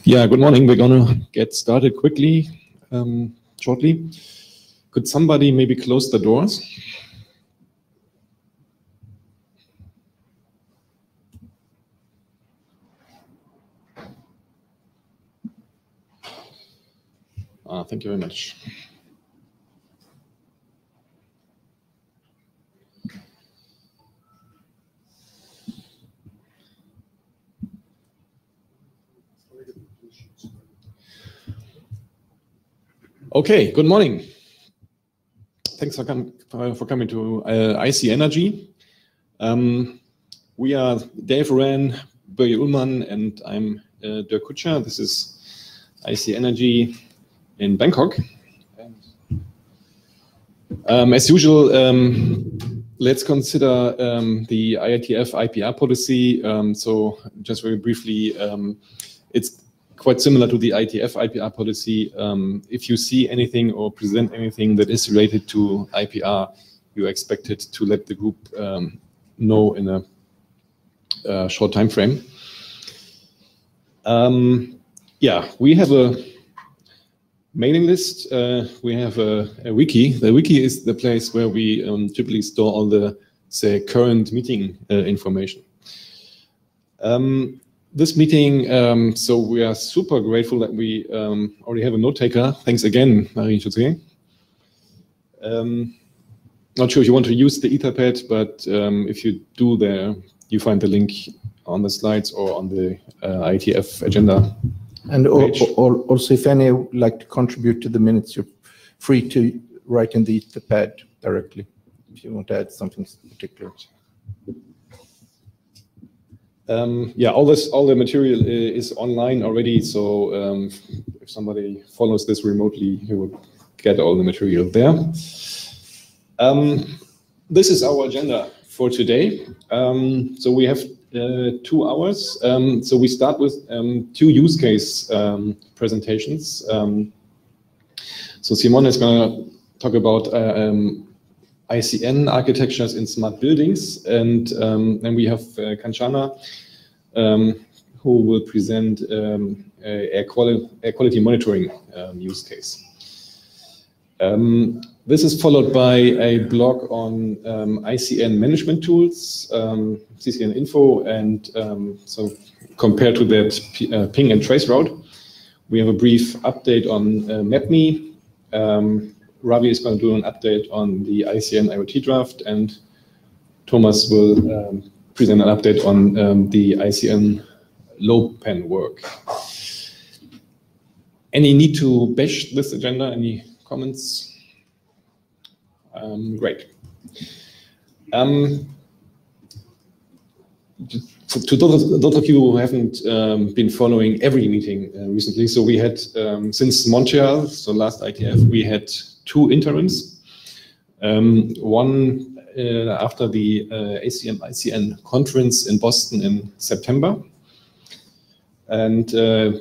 Yeah, good morning. We're going to get started quickly, shortly. Could somebody maybe close the doors? Thank you very much. Okay, good morning. Thanks for coming to ICNRG. We are Dave Wren, Börje Ullmann, and I'm Dirk Kutscher. This is ICNRG in Bangkok. As usual, let's consider the IETF IPR policy. So just very briefly, it's quite similar to the IETF IPR policy. If you see anything or present anything that is related to IPR, you're expected to let the group know in a short time frame. Yeah, we have a mailing list. We have a wiki. The wiki is the place where we typically store all the, say, current meeting information. This meeting, so we are super grateful that we already have a note taker. Thanks again, Marie-José. Not sure if you want to use the Etherpad, but if you do there, you find the link on the slides or on the IETF agenda. And also, if any would like to contribute to the minutes, you're free to write in the Etherpad directly if you want to add something particular. Yeah, all the material is online already, so if somebody follows this remotely, you will get all the material there. This is our agenda for today. So we have 2 hours. So we start with 2 use case presentations. So Simon is going to talk about ICN architectures in smart buildings, and then we have Kanchana, who will present air quality monitoring use case. This is followed by a blog on ICN management tools, CCN info, and so compared to that ping and trace route, we have a brief update on MapMe. Ravi is going to do an update on the ICN IoT draft, and Thomas will present an update on the ICN LowPan work. Any need to bash this agenda? Any comments? Great. To those of you who haven't been following every meeting recently, so we had, since Montreal, so last IETF, we had 2 interims. One after the ACM ICN conference in Boston in September, and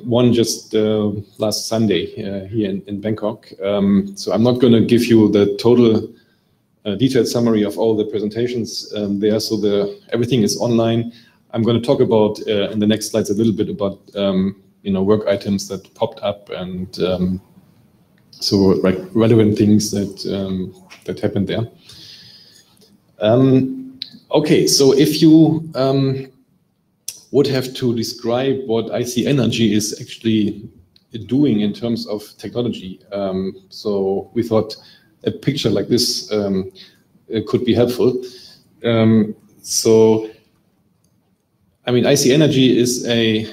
one just last Sunday here in Bangkok. So I'm not going to give you the total detailed summary of all the presentations there, so everything is online. I'm going to talk about in the next slides a little bit about work items that popped up, and so like relevant things that happened there. Okay, so if you would have to describe what ICNRG is actually doing in terms of technology, so we thought a picture like this could be helpful. So, I mean, ICNRG is a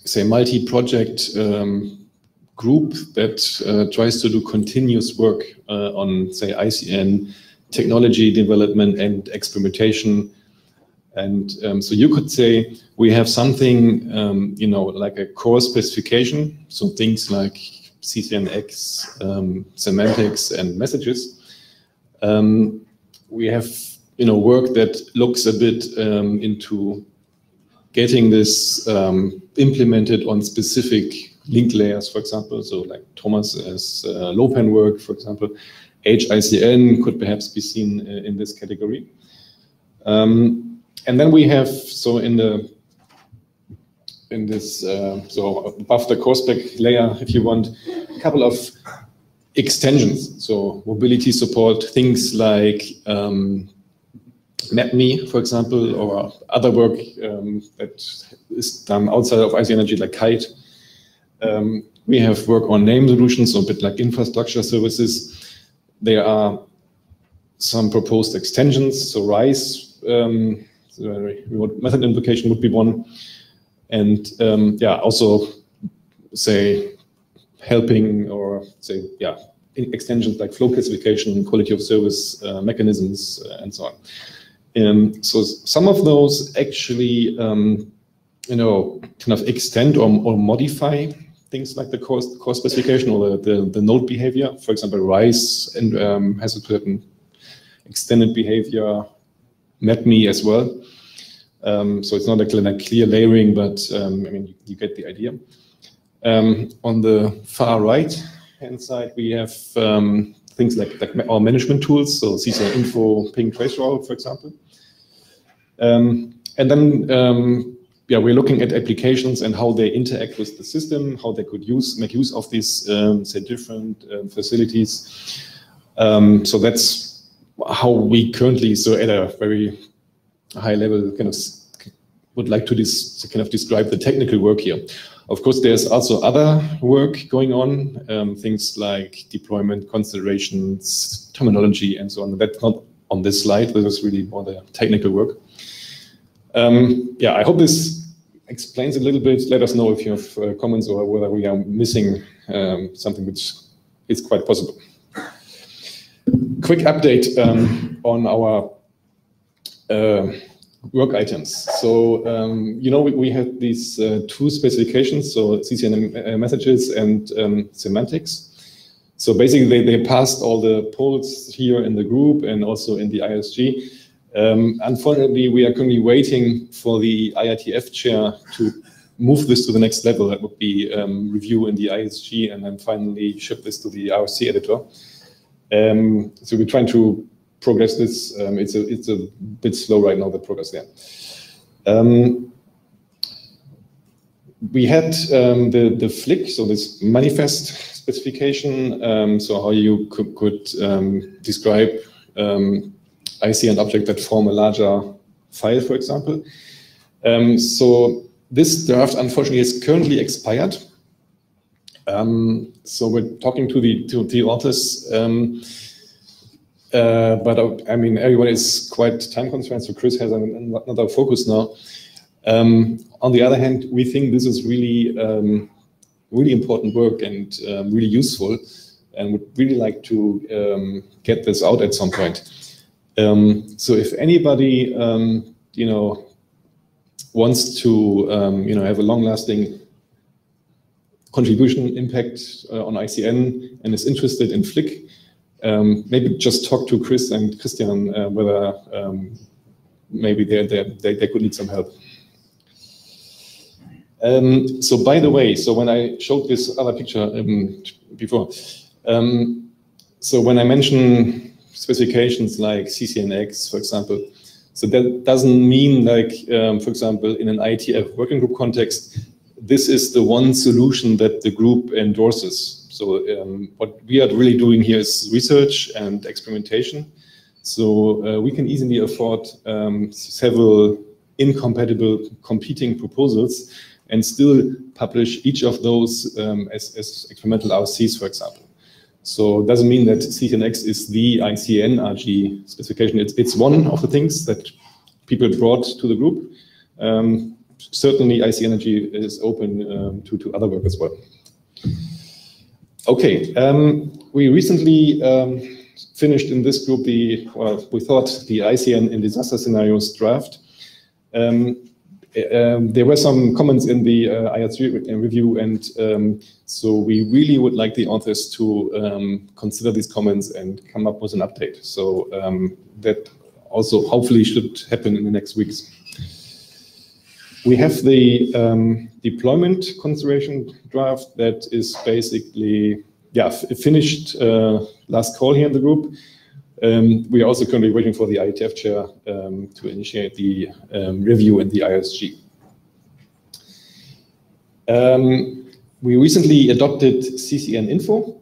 say multi-project group that tries to do continuous work on, say, ICN technology development and experimentation. And so you could say we have something, like a core specification, so things like CCNX, semantics, and messages. We have, work that looks a bit into getting this implemented on specific link layers, for example. So like Thomas as LowPan work, for example. HICN could perhaps be seen in this category. And then we have, so so above the core spec layer, if you want, a couple of extensions. So mobility support, things like MapMe, for example, or other work that is done outside of ICNRG, like Kite. We have work on name solutions, so a bit like infrastructure services. There are some proposed extensions, so RISE, so remote method invocation would be one. And yeah, also say helping or say, yeah, extensions like flow classification, quality of service mechanisms, and so on. So some of those actually, you know, kind of extend or modify things like the core specification or the node behavior. For example, RISE and has a certain extended behavior, MapMe as well. So it's not a clear layering, but I mean, you get the idea. On the far right hand side, we have things like our management tools, so CCN info, ping, traceroute, for example. And then yeah, we're looking at applications and how they interact with the system, how they could make use of these say different facilities. So that's how we currently, so at a very high level, kind of would like to kind of describe the technical work here. Of course, there's also other work going on, things like deployment considerations, terminology, and so on. That's not on this slide. This is really more the technical work. Yeah, I hope this explains a little bit. Let us know if you have comments or whether we are missing something which is quite possible. Quick update on our work items. So, you know, we have these two specifications, so CCN messages and semantics. So basically, they passed all the polls here in the group and also in the ISG. Unfortunately, we are currently waiting for the IETF chair to move this to the next level. That would be review in the ISG and then finally ship this to the RC editor. So we're trying to progress this. It's a bit slow right now, the progress there. We had the FLIC, so this manifest specification, so how you could describe ICN object that form a larger file, for example. So this draft, unfortunately, is currently expired. So we're talking to the authors, but I mean, everyone is quite time constrained, so Chris has another focus now. On the other hand, we think this is really, really important work and really useful, and would really like to get this out at some point. So if anybody, you know, wants to, you know, have a long-lasting contribution impact on ICN and is interested in FLIC, maybe just talk to Chris and Christian whether maybe they could need some help. So by the way, so when I showed this other picture before, so when I mention specifications like CCNX, for example, so that doesn't mean like, for example, in an IETF working group context, this is the one solution that the group endorses. So what we are really doing here is research and experimentation. So we can easily afford several incompatible competing proposals and still publish each of those as experimental RCs, for example. So it doesn't mean that CCNX is the ICNRG specification. It's one of the things that people brought to the group. Certainly ICNRG is open to other work as well. Okay, we recently finished in this group we thought the ICN in disaster scenarios draft. There were some comments in the IRC review, and so we really would like the authors to consider these comments and come up with an update. So that also hopefully should happen in the next weeks. We have the deployment consideration draft that is basically, yeah, finished last call here in the group. We are also currently waiting for the IETF chair to initiate the review in the ISG. We recently adopted CCN Info.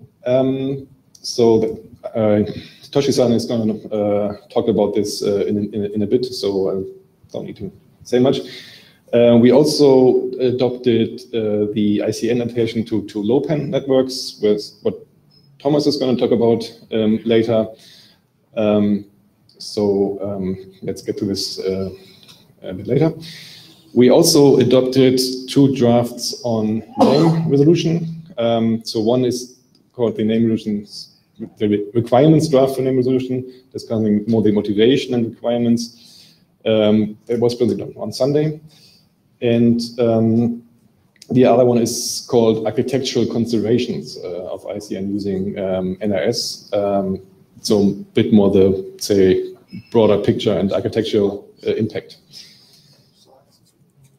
Toshi-san is going to talk about this in a bit, so I don't need to say much. We also adopted the ICN adaptation to low-pan networks, with what Thomas is going to talk about later. Let's get to this a bit later. We also adopted 2 drafts on name resolution. So one is called the name resolutions, the requirements draft for name resolution, discussing more the motivation and requirements. It was presented on Sunday. And the other one is called architectural considerations of ICN using NRS. So a bit more the, say, broader picture and architectural impact.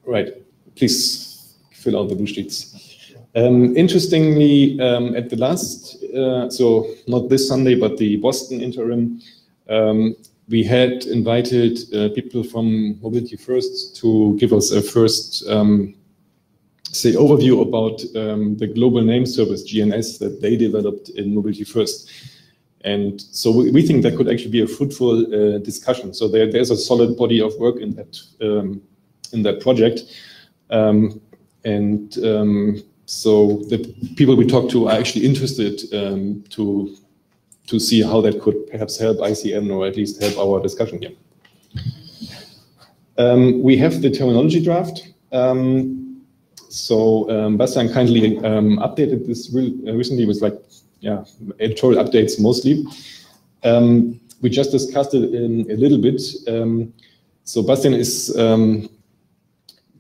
Right, please fill out the blue sheets. Interestingly, at the last, so not this Sunday, but the Boston interim, we had invited people from Mobility First to give us a first, say, overview about the global name service, GNS, that they developed in Mobility First. And so we think that could actually be a fruitful discussion. So there's a solid body of work in that project. So the people we talked to are actually interested to see how that could perhaps help ICN, or at least help our discussion here. We have the terminology draft. Bastian kindly updated this recently with editorial updates mostly. We just discussed it a little bit. So Bastian is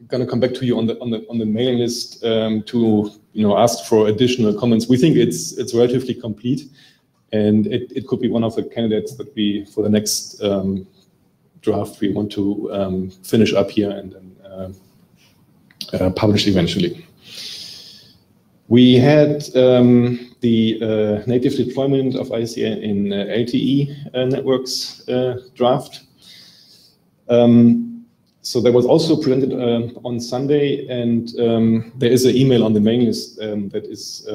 going to come back to you on the mailing list to ask for additional comments. We think it's relatively complete, and it could be one of the candidates that we, for the next draft, we want to finish up here and then publish eventually. We had the native deployment of ICN in LTE networks draft. So that was also presented on Sunday, and there is an email on the mailing list that is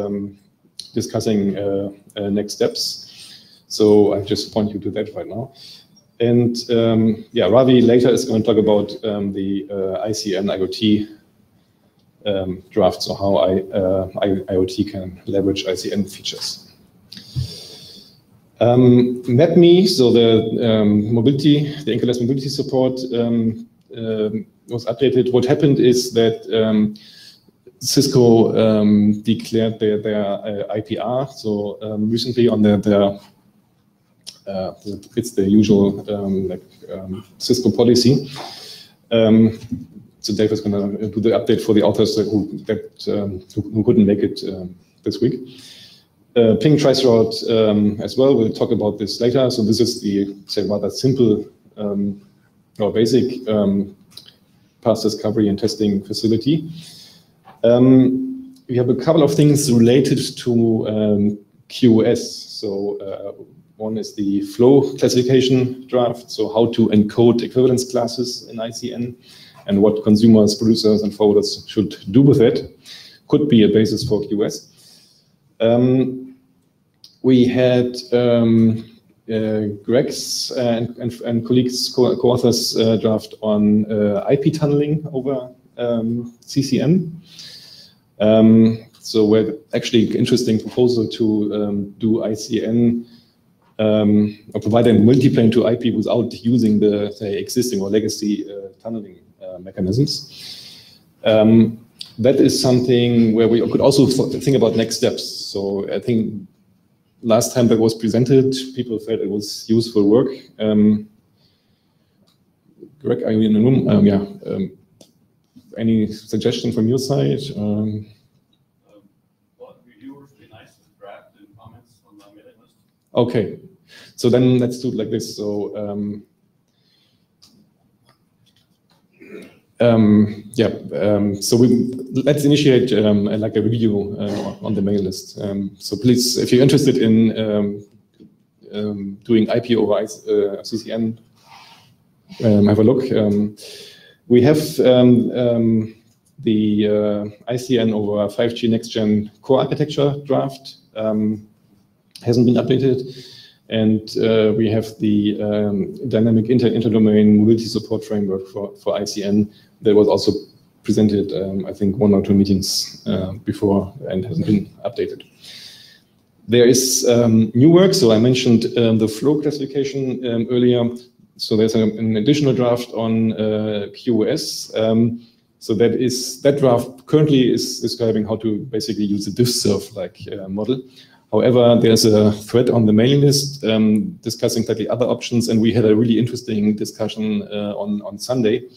discussing next steps. So I just point you to that right now. And Ravi later is going to talk about the ICN IoT draft, so how IoT can leverage ICN features. MapMe, so the Anchorless mobility support was updated. What happened is that Cisco declared their IPR. So recently on it's the usual Cisco policy. So Dave is going to do the update for the authors who couldn't make it this week. Ping traceroute as well. We'll talk about this later. So this is the, say, rather simple or basic path discovery and testing facility. We have a couple of things related to QoS. So one is the flow classification draft. So how to encode equivalence classes in ICN, and what consumers, producers, and forwarders should do with it. Could be a basis for QoS. We had Greg's and colleagues, co-authors draft on IP tunneling over CCN. So we're actually interesting proposal to do ICN or provide a multiplane to IP without using the, say, existing or legacy tunneling mechanisms. That is something where we could also think about next steps. So I think last time that was presented, people felt it was useful work. Greg, are you in the room? Any suggestion from your side? Review would be nice to draft and comments on the mailing list. Okay, so then let's do it like this. So so let's initiate like a review on the mail list. So please, if you're interested in doing IP over CCN, have a look. We have the ICN over 5G next-gen core architecture draft, hasn't been updated. And we have the dynamic interdomain mobility support framework for ICN that was also presented, I think, 1 or 2 meetings before and hasn't been updated. There is new work. So I mentioned the flow classification earlier. So there's an additional draft on QoS. So that draft currently is describing how to basically use a diffserv-like model. However, there's a thread on the mailing list discussing slightly other options, and we had a really interesting discussion on Sunday.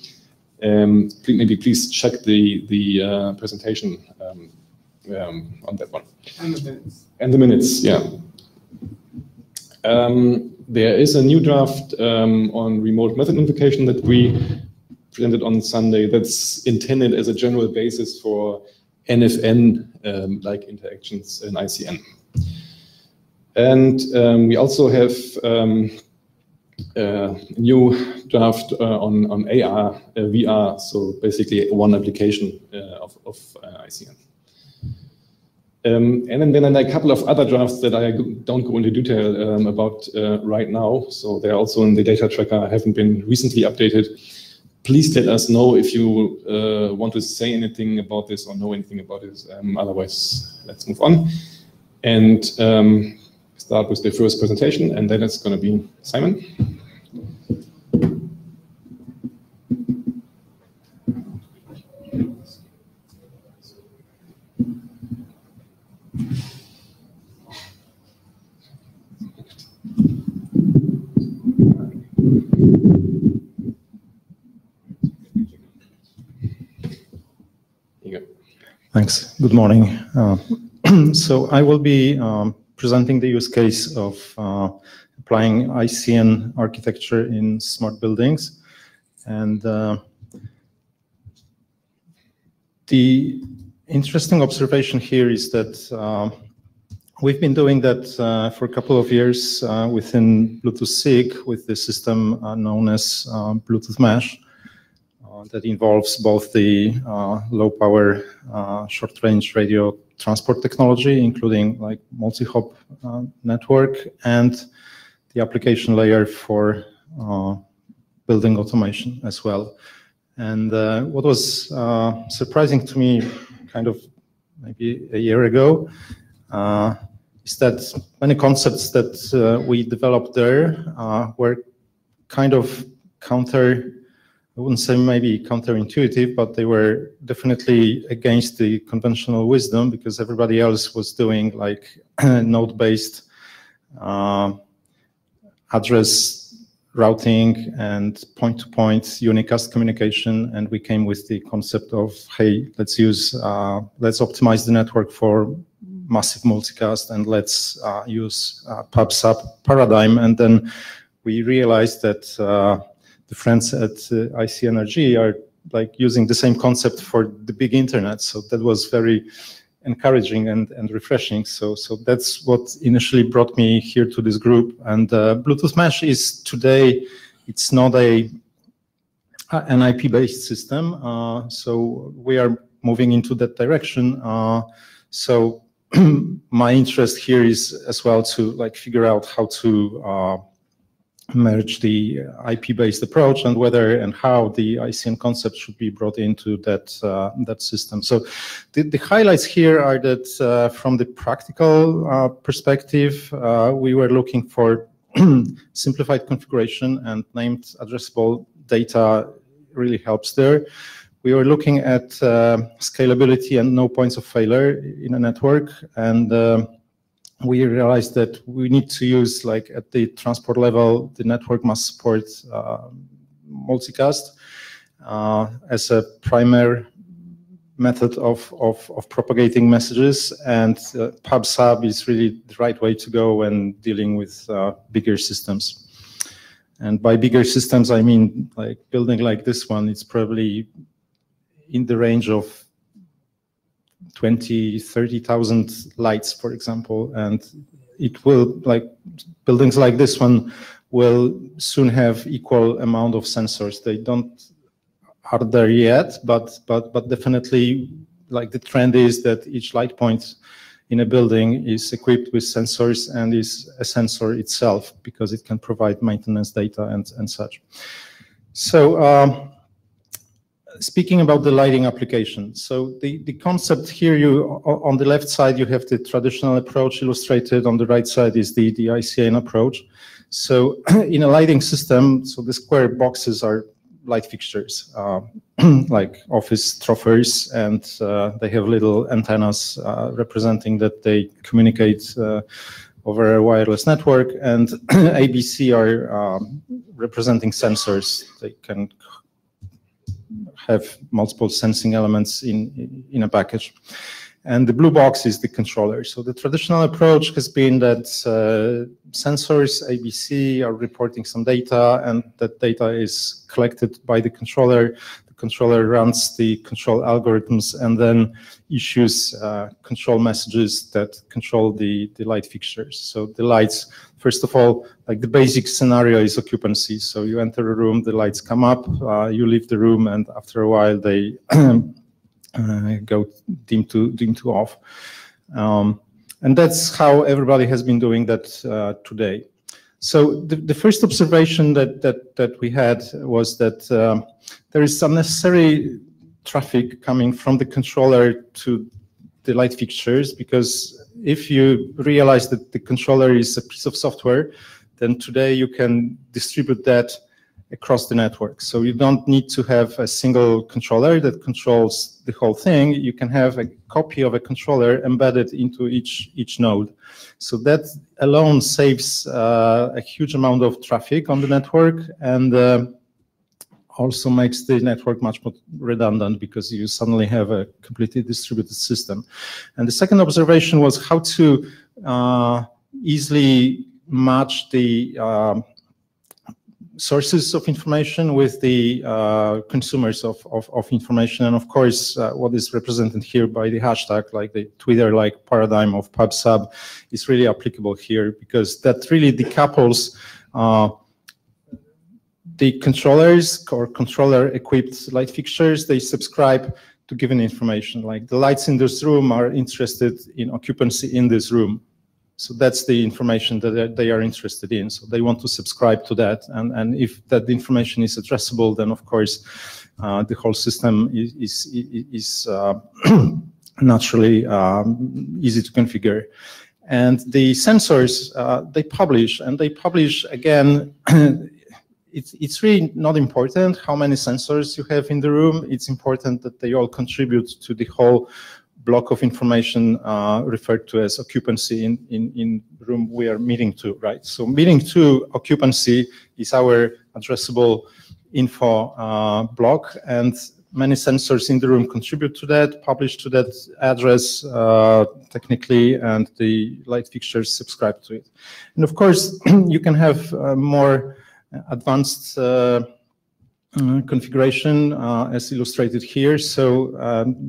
Please check the presentation on that one. And the minutes. And the minutes, yeah. There is a new draft on remote method invocation that we presented on Sunday that's intended as a general basis for NFN-like interactions in ICN. And we also have a new draft on AR, VR, so basically one application of ICN. And then a couple of other drafts that I don't go into detail about right now. So they're also in the data tracker, haven't been recently updated. Please let us know if you want to say anything about this or know anything about it. Otherwise, let's move on and start with the first presentation, and then it's going to be Simon. Thanks. Good morning. So I will be presenting the use case of applying ICN architecture in smart buildings. And the interesting observation here is that we've been doing that for a couple of years within Bluetooth SIG with the system known as Bluetooth Mesh. That involves both the low power short range radio transport technology, including like multi-hop network, and the application layer for building automation as well. And what was surprising to me kind of maybe a year ago is that many concepts that we developed there were kind of I wouldn't say maybe counterintuitive, but they were definitely against the conventional wisdom because everybody else was doing like node-based address routing and point-to-point unicast communication, and we came with the concept of, hey, let's optimize the network for massive multicast, and let's use pub-sub paradigm. And then we realized that the friends at ICNRG are like using the same concept for the big internet. So that was very encouraging and refreshing. So that's what initially brought me here to this group. And Bluetooth Mesh is today, it's not an IP-based system. So we are moving into that direction. So my interest here is as well to like figure out how to merge the IP-based approach and whether and how the ICN concept should be brought into that system. So the highlights here are that from the practical perspective, we were looking for simplified configuration, and named addressable data really helps there. We were looking at scalability and no points of failure in a network, and we realized that we need to use, like at the transport level, the network must support multicast as a primary method of propagating messages, and pub-sub is really the right way to go when dealing with bigger systems. And by bigger systems, I mean like building like this one, it's probably in the range of 20,000, 30,000 lights, for example, and it will, like buildings like this one, will soon have equal amount of sensors. They are there yet, but definitely, like the trend is that each light point in a building is equipped with sensors and is a sensor itself, because it can provide maintenance data and such. So speaking about the lighting application, so the concept here, on the left side you have the traditional approach illustrated, on the right side is the ICN approach. So in a lighting system, so the square boxes are light fixtures, like office trophers, and they have little antennas representing that they communicate over a wireless network, and ABC are representing sensors. They can have multiple sensing elements in a package. And the blue box is the controller. So the traditional approach has been that sensors, ABC, are reporting some data, and that data is collected by the controller. The controller runs the control algorithms and then issues control messages that control the light fixtures. So the lights, first of all, like the basic scenario is occupancy. So you enter a room, the lights come up, you leave the room, and after a while they go dim to off. And that's how everybody has been doing that today. So the first observation that we had was that there is unnecessary traffic coming from the controller to the light fixtures, because if you realize that the controller is a piece of software, then today you can distribute that across the network. So you don't need to have a single controller that controls the whole thing. You can have a copy of a controller embedded into each node. So that alone saves a huge amount of traffic on the network, and also makes the network much more redundant, because you suddenly have a completely distributed system. And the second observation was how to easily match the sources of information with the consumers of information. And of course, what is represented here by the hashtag, like the Twitter-like paradigm of pub/sub, is really applicable here, because that really decouples the controllers or controller-equipped light fixtures. They subscribe to given information, like the lights in this room are interested in occupancy in this room. So that's the information that they are interested in. So they want to subscribe to that. And if that information is addressable, then of course, the whole system is naturally easy to configure. And the sensors, they publish again, it's really not important how many sensors you have in the room. It's important that they all contribute to the whole block of information referred to as occupancy in the room we are meeting to, right? So meeting to occupancy is our addressable info block, and many sensors in the room contribute to that, publish to that address technically, and the light fixtures subscribe to it. And of course, you can have more advanced configuration as illustrated here. So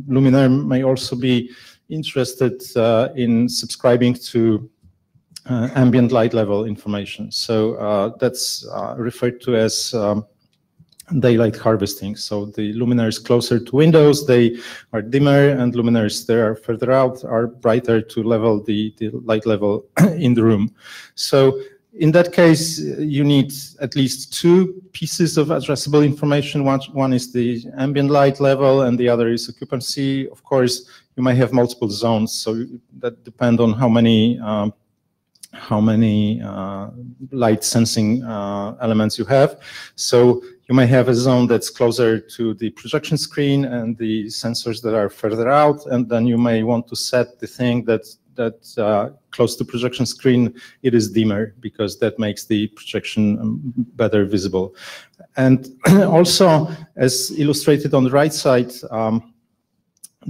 Luminaire may also be interested in subscribing to ambient light level information. So that's referred to as daylight harvesting. So the luminaires closer to windows, they are dimmer, and luminaires that are further out are brighter to level the light level in the room. So in that case, you need at least two pieces of addressable information. One is the ambient light level, and the other is occupancy. Of course, you may have multiple zones, so that depends on how many light sensing elements you have. So you may have a zone that's closer to the projection screen and the sensors that are further out, and then you may want to set the thing that's close to projection screen, it is dimmer, because that makes the projection better visible. And also, as illustrated on the right side,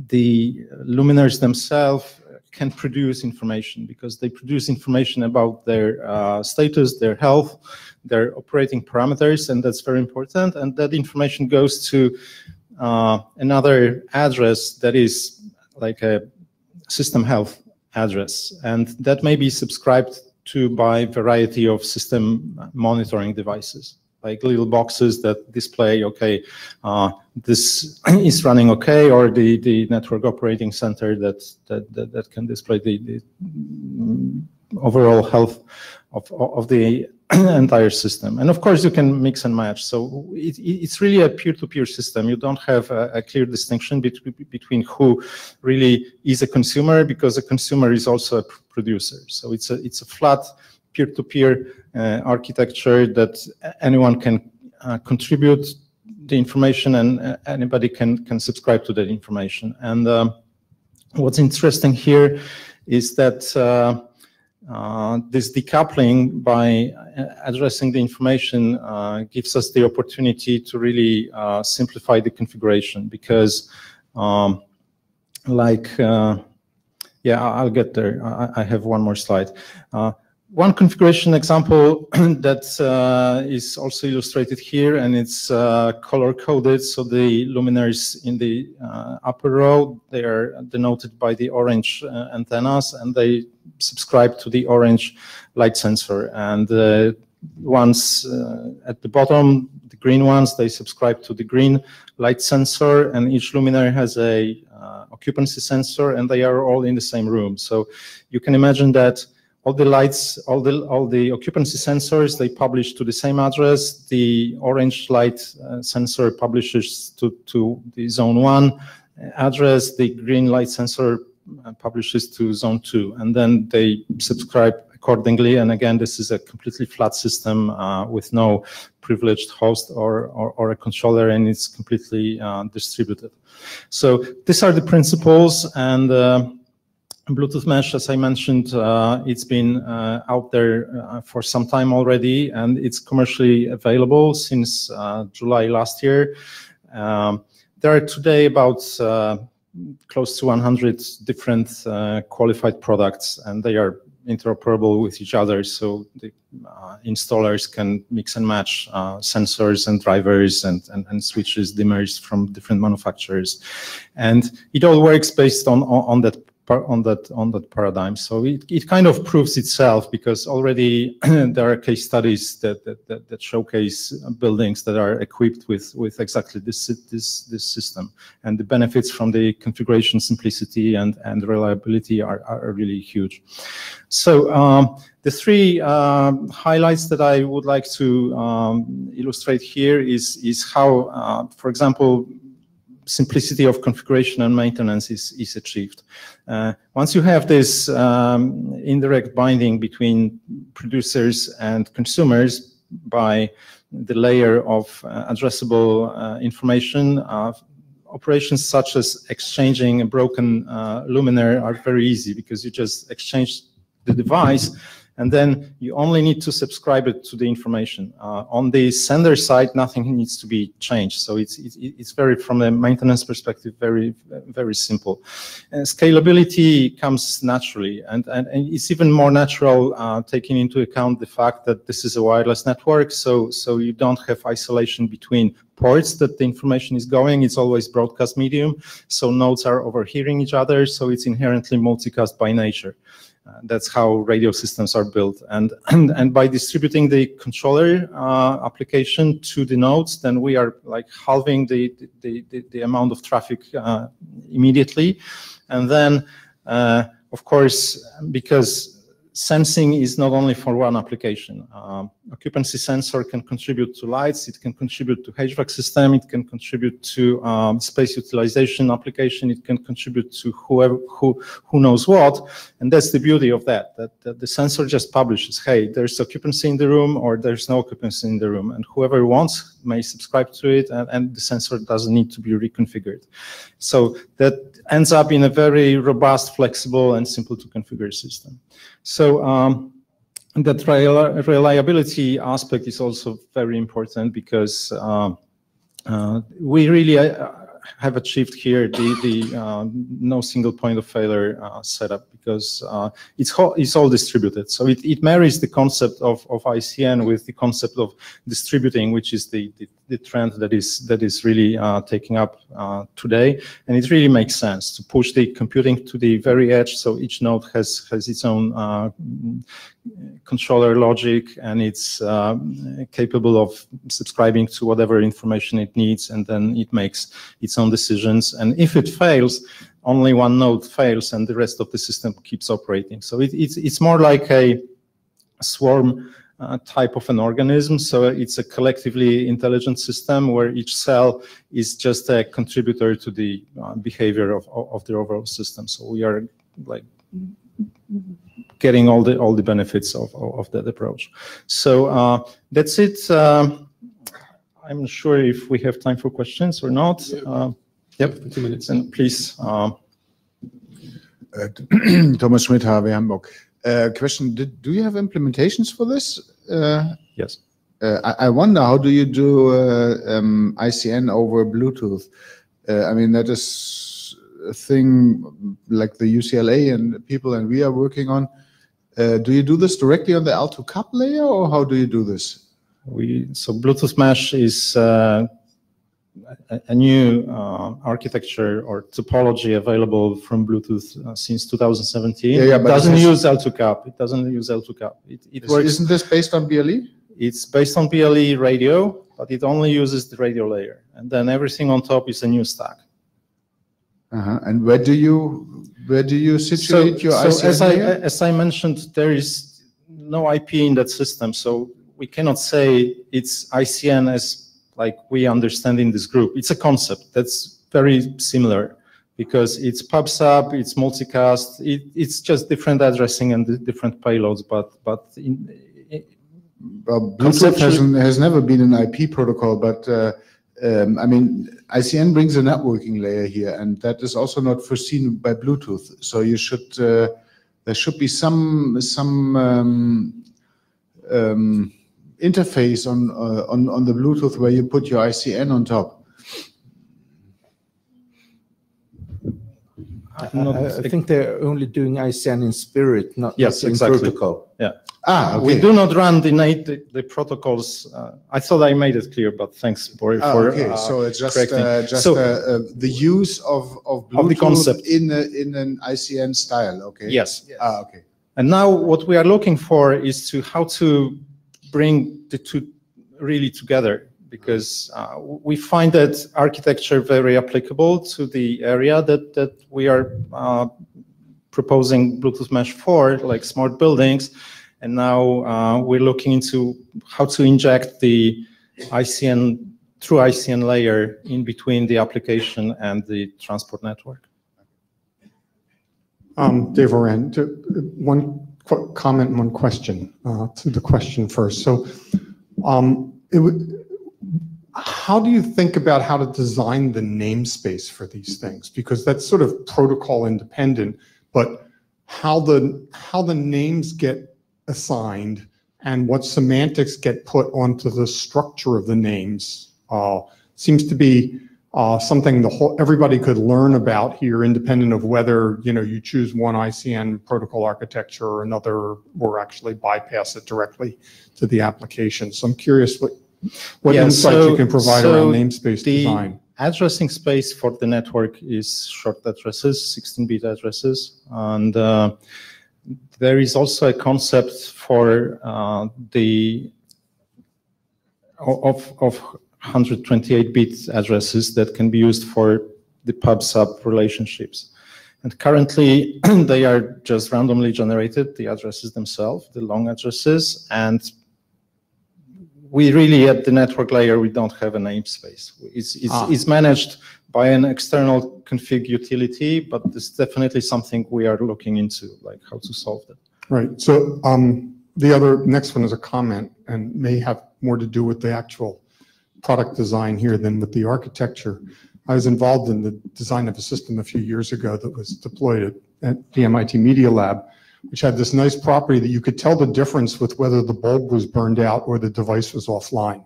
the luminaires themselves can produce information, because they produce information about their status, their health, their operating parameters, and that's very important. And that information goes to another address that is like a system health address, and that may be subscribed to by a variety of system monitoring devices, like little boxes that display, okay, this is running okay, or the network operating center that can display the overall health of the entire system. And of course, you can mix and match. So it's really a peer-to-peer system. You don't have a clear distinction between who really is a consumer, because a consumer is also a producer. So it's a flat peer-to-peer architecture that anyone can contribute the information, and anybody can subscribe to that information. And what's interesting here is that this decoupling by addressing the information gives us the opportunity to really simplify the configuration, because yeah, I'll get there. I have one more slide. One configuration example that is also illustrated here, and it's color-coded. So the luminaires in the upper row, they are denoted by the orange antennas, and they subscribe to the orange light sensor. And ones at the bottom, the green ones, they subscribe to the green light sensor, and each luminaire has a occupancy sensor, and they are all in the same room. So you can imagine that all the lights, all the occupancy sensors, they publish to the same address. The orange light sensor publishes to the zone 1 address. The green light sensor publishes to zone 2, and then they subscribe accordingly. And again, this is a completely flat system with no privileged host or a controller, and it's completely distributed. So these are the principles, and Bluetooth Mesh, as I mentioned, it's been out there for some time already, and it's commercially available since July last year. There are today about close to 100 different qualified products, and they are interoperable with each other, so the installers can mix and match sensors and drivers and switches, dimmers from different manufacturers, and it all works based on that paradigm. So it kind of proves itself, because already there are case studies that showcase buildings that are equipped with exactly this system, and the benefits from the configuration simplicity and reliability are really huge. So the three highlights that I would like to illustrate here is how, for example, simplicity of configuration and maintenance is achieved. Once you have this indirect binding between producers and consumers by the layer of addressable information, operations such as exchanging a broken luminaire are very easy, because you just exchange the device, and then you only need to subscribe it to the information. On the sender side, nothing needs to be changed. So it's very, from a maintenance perspective, very, very simple. And scalability comes naturally, and it's even more natural taking into account the fact that this is a wireless network. So you don't have isolation between ports that the information is going. It's always broadcast medium. So nodes are overhearing each other. So it's inherently multicast by nature. That's how radio systems are built, and by distributing the controller application to the nodes, then we are like halving the amount of traffic immediately. And then, of course, because sensing is not only for one application. Occupancy sensor can contribute to lights, it can contribute to HVAC system, it can contribute to space utilization application, it can contribute to who knows what. And that's the beauty of that the sensor just publishes, hey, there's occupancy in the room or there's no occupancy in the room, and whoever wants may subscribe to it, and the sensor doesn't need to be reconfigured. So that ends up in a very robust, flexible, and simple to configure system. So that reliability aspect is also very important, because we really have achieved here the no single point of failure setup, because it's all distributed. So it marries the concept of ICN with the concept of distributing, which is the the trend that is really taking up today, and it really makes sense to push the computing to the very edge. So each node has its own controller logic, and it's capable of subscribing to whatever information it needs, and then it makes its own decisions. And if it fails, only one node fails, and the rest of the system keeps operating. So it's more like a swarm type of an organism. So it's a collectively intelligent system where each cell is just a contributor to the behavior of the overall system. So we are like getting all the benefits of that approach. So that's it. I'm not sure if we have time for questions or not. Yep, 2 minutes. And please. Thomas Schmidt, HW Hamburg. Question, do you have implementations for this? Yes. I wonder, how do you do ICN over Bluetooth? I mean, that is a thing like the UCLA and people and we are working on. Do you do this directly on the L2 CAP layer, or how do you do this? So Bluetooth Mesh is a new architecture or topology available from Bluetooth since 2017. Yeah, it doesn't use L2 CAP. It doesn't use L2 CAP. It works. Isn't this based on BLE? It's based on BLE radio, but it only uses the radio layer, and then everything on top is a new stack. And where do you situate your ICN So layer? as I mentioned, there is no IP in that system, so we cannot say it's ICN as like we understand in this group. It's a concept that's very similar because it's pub/sub, it's multicast, it's just different addressing and different payloads, but Bluetooth has never been an IP protocol, but I mean, ICN brings a networking layer here, and that is also not foreseen by Bluetooth. So you should there should be some interface on the Bluetooth where you put your ICN on top. I think they're only doing ICN in spirit, not yes, in exactly. protocol. Yeah. Okay. We do not run the protocols. I thought I made it clear, but thanks for okay. So it's just the use of Bluetooth the concept in an ICN style. Okay. Yes. Okay. And now what we are looking for is how to bring the two really together, because we find that architecture very applicable to the area that we are proposing Bluetooth Mesh for, like smart buildings. And now we're looking into how to inject the ICN through ICN layer in between the application and the transport network. Dave Oren, one comment and one question. To the question first. So how do you think about how to design the namespace for these things? Because that's sort of protocol independent, but how the names get assigned and what semantics get put onto the structure of the names seems to be something everybody could learn about here, independent of whether you choose one ICN protocol architecture or another, or actually bypass it directly to the application. So I'm curious what insight you can provide around namespace design. Addressing space for the network is short addresses, 16-bit addresses, and there is also a concept for the 128-bit addresses that can be used for the pub/sub relationships. And currently, they are just randomly generated, the addresses themselves, the long addresses, and we really, at the network layer, we don't have a namespace. It's managed by an external config utility, but it's definitely something we are looking into, like how to solve that. Right. So the next one is a comment and may have more to do with the actual product design here than with the architecture. I was involved in the design of a system a few years ago that was deployed at the MIT Media Lab, which had this nice property that you could tell the difference with whether the bulb was burned out or the device was offline.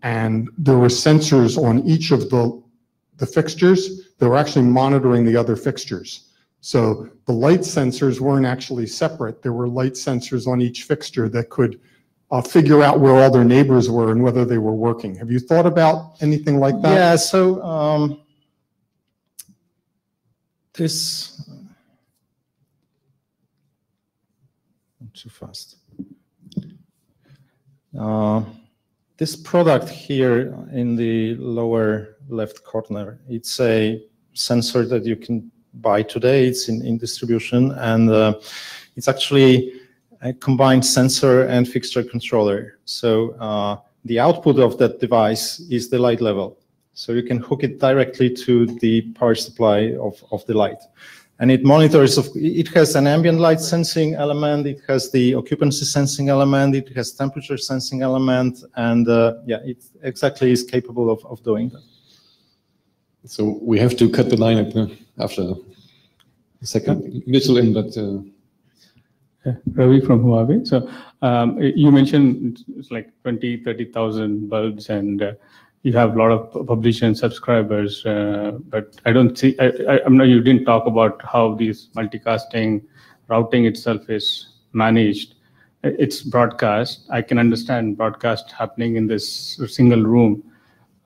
And there were sensors on each of the fixtures that were actually monitoring the other fixtures. So the light sensors weren't actually separate. There were light sensors on each fixture that could figure out where all their neighbors were and whether they were working. Have you thought about anything like that? Yeah, so this, too fast. This product here in the lower left corner, it's a sensor that you can buy today. It's in distribution, and it's actually a combined sensor and fixture controller. So the output of that device is the light level. So you can hook it directly to the power supply of the light. And it monitors, it has an ambient light sensing element, it has the occupancy sensing element, it has temperature sensing element, and yeah, it exactly is capable of doing that. So we have to cut the line after the second visual in, but... Ravi from Huawei. So you mentioned it's like 20, 30,000 bulbs, and you have a lot of publishers and subscribers, but I don't see, I know you didn't talk about how these multicasting routing itself is managed. It's broadcast. I can understand broadcast happening in this single room.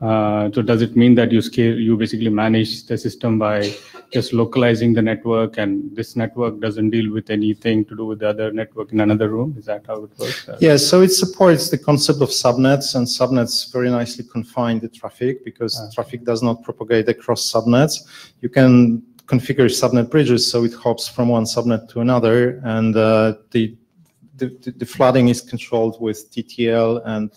So does it mean that you basically manage the system by just localizing the network, and this network doesn't deal with anything to do with the other network in another room? Is that how it works? Yeah, so it supports the concept of subnets, and subnets very nicely confine the traffic because traffic does not propagate across subnets. You can configure subnet bridges so it hops from one subnet to another, and the flooding is controlled with TTL and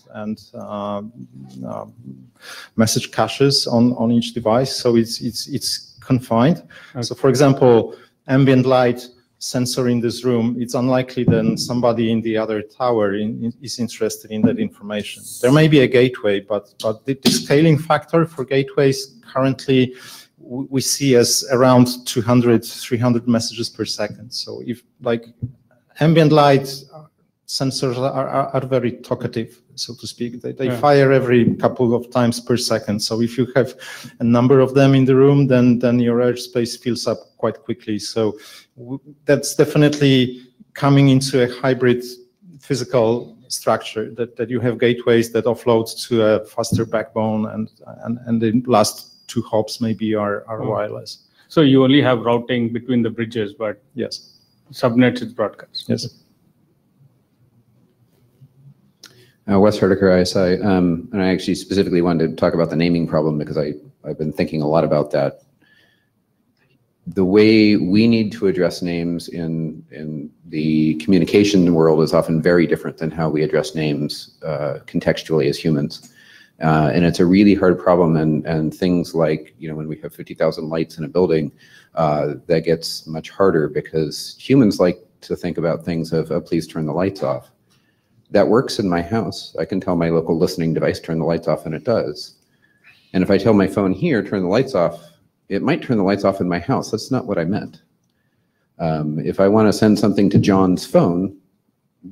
message caches on each device, so it's confined. Okay. So, for example, ambient light sensor in this room, it's unlikely that somebody in the other tower is interested in that information. There may be a gateway, but the scaling factor for gateways currently we see as around 200, 300 messages per second. So if like ambient light sensors are very talkative, so to speak. They fire every couple of times per second. So if you have a number of them in the room, then your airspace fills up quite quickly. So that's definitely coming into a hybrid physical structure, that you have gateways that offload to a faster backbone, and the last two hops maybe are wireless. So you only have routing between the bridges, but yes, subnets is broadcast. Yes. Wes Herdeker, ISI, and I actually specifically wanted to talk about the naming problem because I've been thinking a lot about that. The way we need to address names in the communication world is often very different than how we address names contextually as humans. And it's a really hard problem, and things like, you know, when we have 50,000 lights in a building, that gets much harder because humans like to think about things of, oh, please turn the lights off. That works in my house. I can tell my local listening device, turn the lights off, and it does. And if I tell my phone here, turn the lights off, it might turn the lights off in my house. That's not what I meant. If I want to send something to John's phone,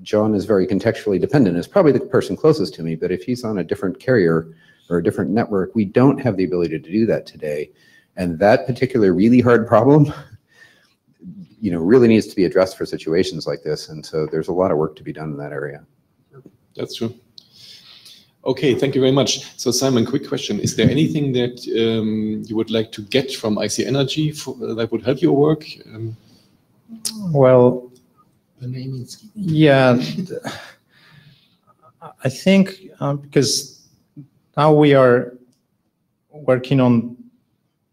John is very contextually dependent. It's probably the person closest to me, but if he's on a different carrier or a different network, we don't have the ability to do that today. And that particular really hard problem, you know, really needs to be addressed for situations like this. And so there's a lot of work to be done in that area. That's true. Okay, thank you very much. So Simon, quick question. Is there anything that you would like to get from ICNRG that would help your work? Well, yeah, I think because now we are working on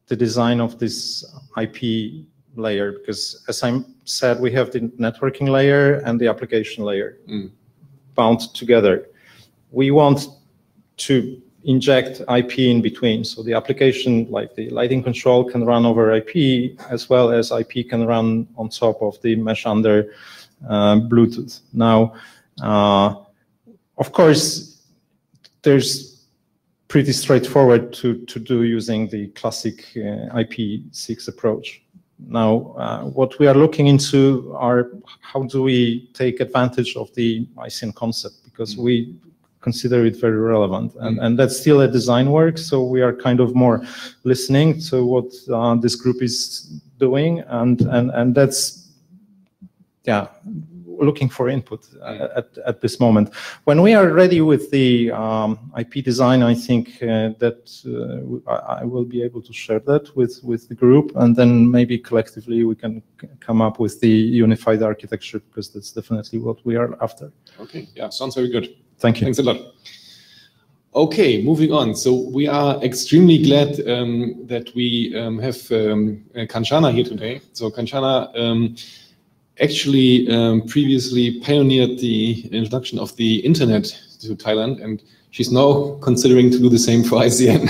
the design of this IP layer, because as I said, we have the networking layer and the application layer bound together. We want to inject IP in between, so the application, like the lighting control, can run over IP, as well as IP can run on top of the mesh under Bluetooth. Now, of course, there's pretty straightforward to do using the classic IP6 approach. Now, what we are looking into are how do we take advantage of the ICN concept, because we consider it very relevant, and that's still a design work. So we are kind of more listening to what this group is doing, and that's, yeah, looking for input at this moment. When we are ready with the IP design, I think that I will be able to share that with the group, and then maybe collectively we can come up with the unified architecture, because that's definitely what we are after. Okay, yeah, sounds very good. Thank you. Thanks a lot. Okay, moving on. So we are extremely glad that we have Kanchana here today. So Kanchana actually previously pioneered the introduction of the internet to Thailand, and she's now considering to do the same for ICN.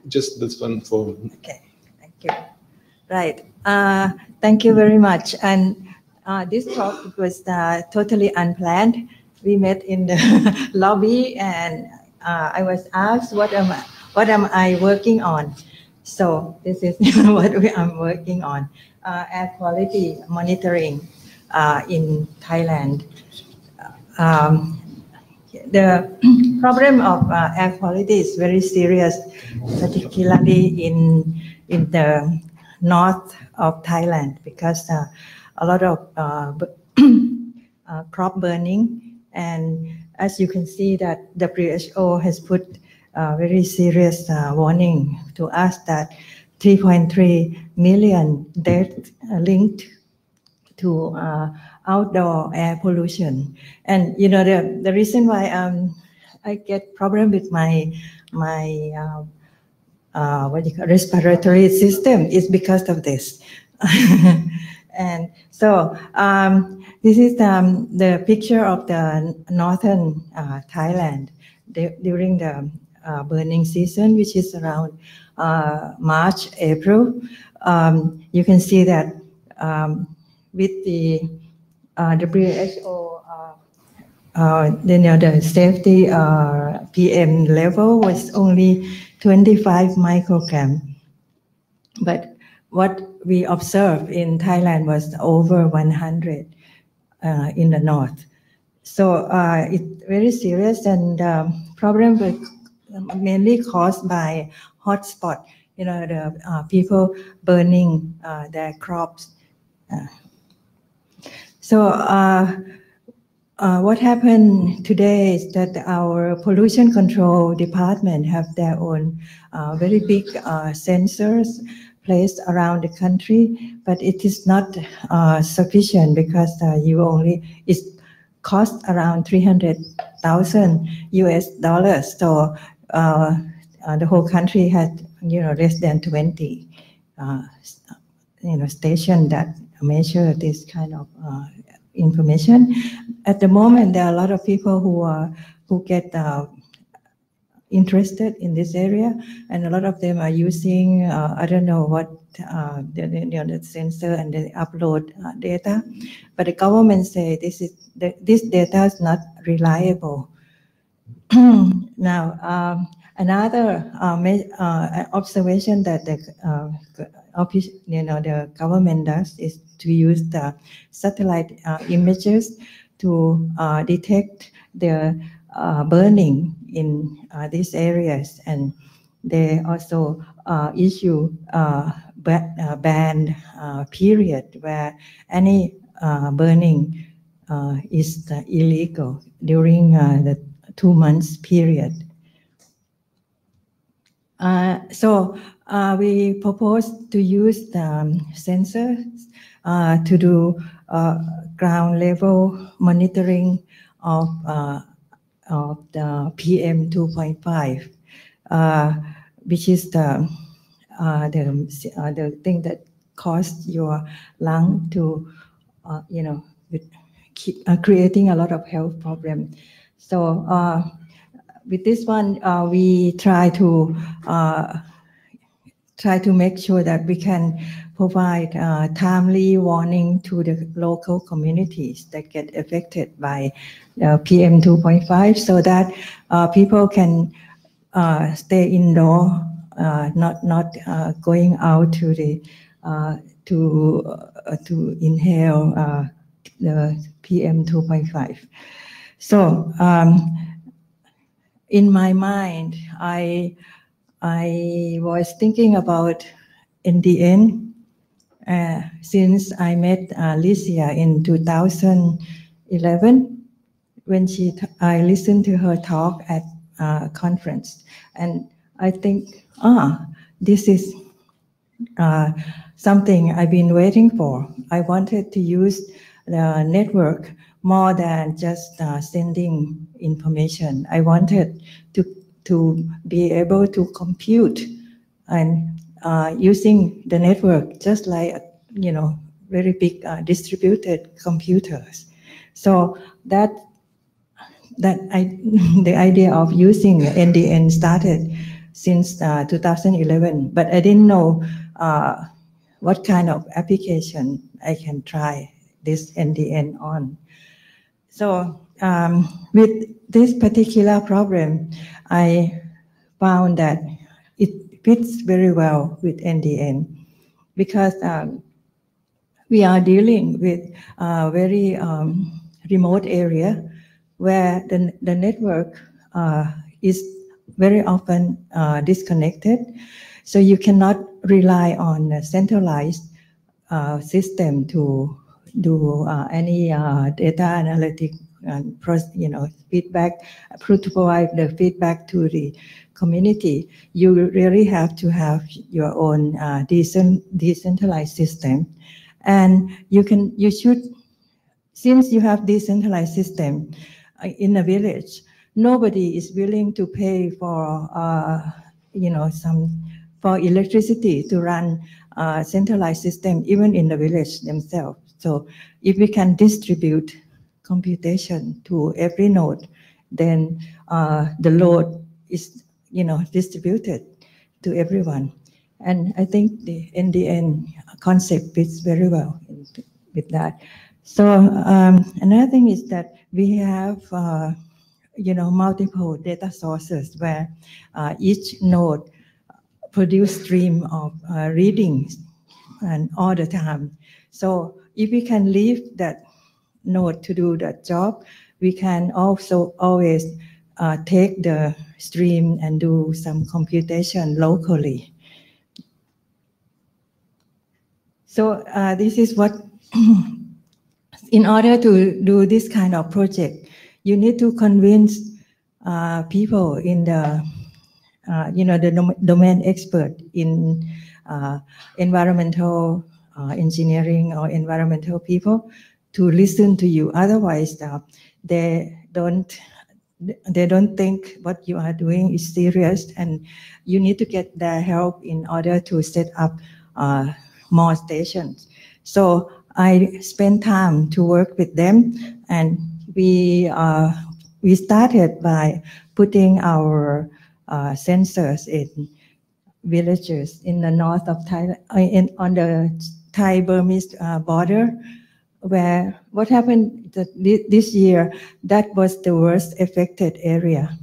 Just this one for... Okay, thank you. Right, thank you very much. And this talk was totally unplanned. We met in the lobby, and I was asked, what am I working on? So this is what I'm working on, air quality monitoring in Thailand. The problem of air quality is very serious, particularly in the north of Thailand, because a lot of crop burning, and as you can see that WHO has put very serious warning to us that 3.3 million deaths linked to outdoor air pollution. And you know, the reason why I get problem with my what do you call, respiratory system is because of this. And so this is the picture of the northern Thailand during the burning season, which is around March, April. You can see that with the WHO, the safety PM level was only 25 microgram. But what we observed in Thailand was over 100 in the north. So it's very serious, and problem mainly caused by hotspot. You know, the people burning their crops. So what happened today is that our pollution control department have their own very big sensors placed around the country, but it is not sufficient, because it costs around $300,000 US. So the whole country had, you know, less than 20 stations that measure this kind of information. At the moment, there are a lot of people who get interested in this area, and a lot of them are using I don't know what the sensor, and they upload data. But the government say this data is not reliable. Now another observation that the government does is to use the satellite images to detect the burning in these areas, and they also issue ban period where any burning is illegal during the 2 months period. So we propose to use the sensors to do ground level monitoring of the PM 2.5, which is the thing that causes your lung to, keep creating a lot of health problems. So with this one, we try to make sure that we can provide timely warning to the local communities that get affected by PM 2.5, so that people can stay indoor, not going out to the to inhale the PM 2.5. So in my mind, I was thinking about, in the end, since I met Licia in 2011, when I listened to her talk at a conference, and I think, this is something I've been waiting for. I wanted to use the network more than just sending information. I wanted to be able to compute and using the network just like, very big distributed computers. So the idea of using NDN started since 2011, but I didn't know what kind of application I can try this NDN on. So with this particular problem, I found that it fits very well with NDN because we are dealing with a very remote area where the network is very often disconnected. So you cannot rely on a centralized system to do any data analytic and feedback, to provide the feedback to the community. You really have to have your own decentralized system, and you should, since you have decentralized system in a village, nobody is willing to pay for for electricity to run a centralized system, even in the village themselves. So if we can distribute computation to every node, then the load is distributed to everyone. And I think the NDN concept fits very well with that. So another thing is that we have multiple data sources where each node produce stream of readings and all the time. So if we can leave that node to do that job, we can also always take the stream and do some computation locally. So this is what, in order to do this kind of project, you need to convince people in the the domain expert in environmental engineering or environmental people to listen to you. Otherwise, they don't think what you are doing is serious, and you need to get their help in order to set up more stations. So I spent time to work with them, and we started by putting our sensors in villages in the north of Thailand, on the Thai-Burmese border, where what happened this year, that was the worst affected area.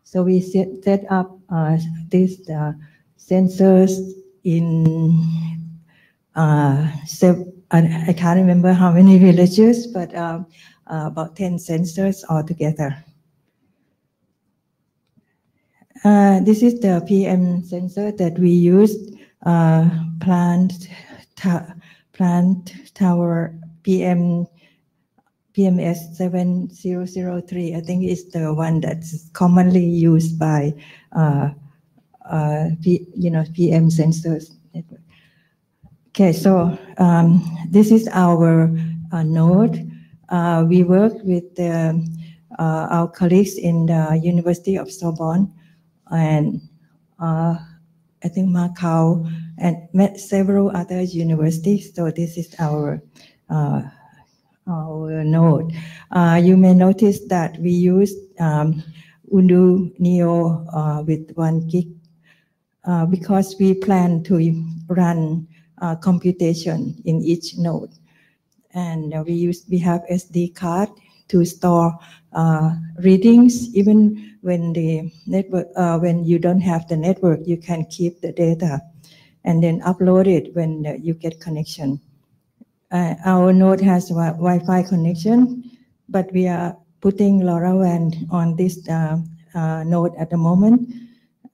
So we set up these sensors in I can't remember how many villages, but about 10 sensors altogether. This is the PM sensor that we used, plant tower PMS 7003. I think it's the one that's commonly used by PM sensors network. Okay, so this is our node. We work with our colleagues in the University of Sorbonne and I think Macau, and met several other universities. So this is our node. You may notice that we use Undo Neo with 1 gig because we plan to run computation in each node, and we have SD card to store readings. Even when the network, when you don't have the network, you can keep the data and then upload it when you get connection. Our node has a Wi-Fi connection, but we are putting LoRaWAN on this node at the moment.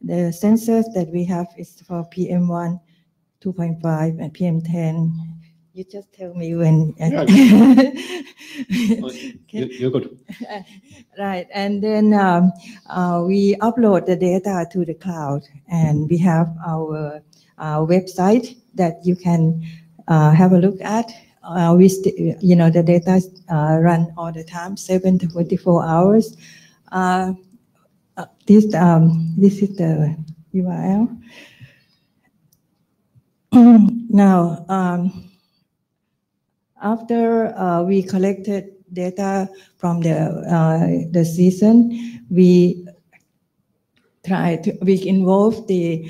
The sensors that we have is for PM1 2.5 and PM10. You just tell me when. Yeah. Okay. You're good. Right, and then we upload the data to the cloud, and we have our website that you can have a look at. The data run all the time, 7 to 24 hours. This is the URL. Now, after we collected data from the season, we involve the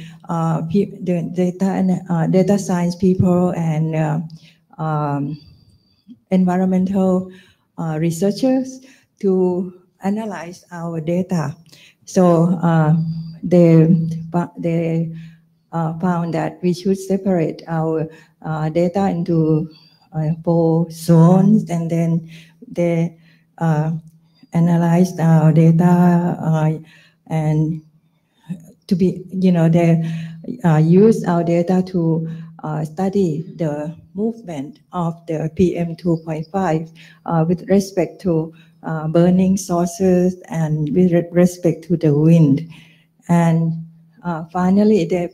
data and data science people and environmental researchers to analyze our data. So they found that we should separate our data into 4 zones, and then they analyzed our data and to be, they use our data to study the movement of the PM 2.5 with respect to burning sources and with respect to the wind. And finally, they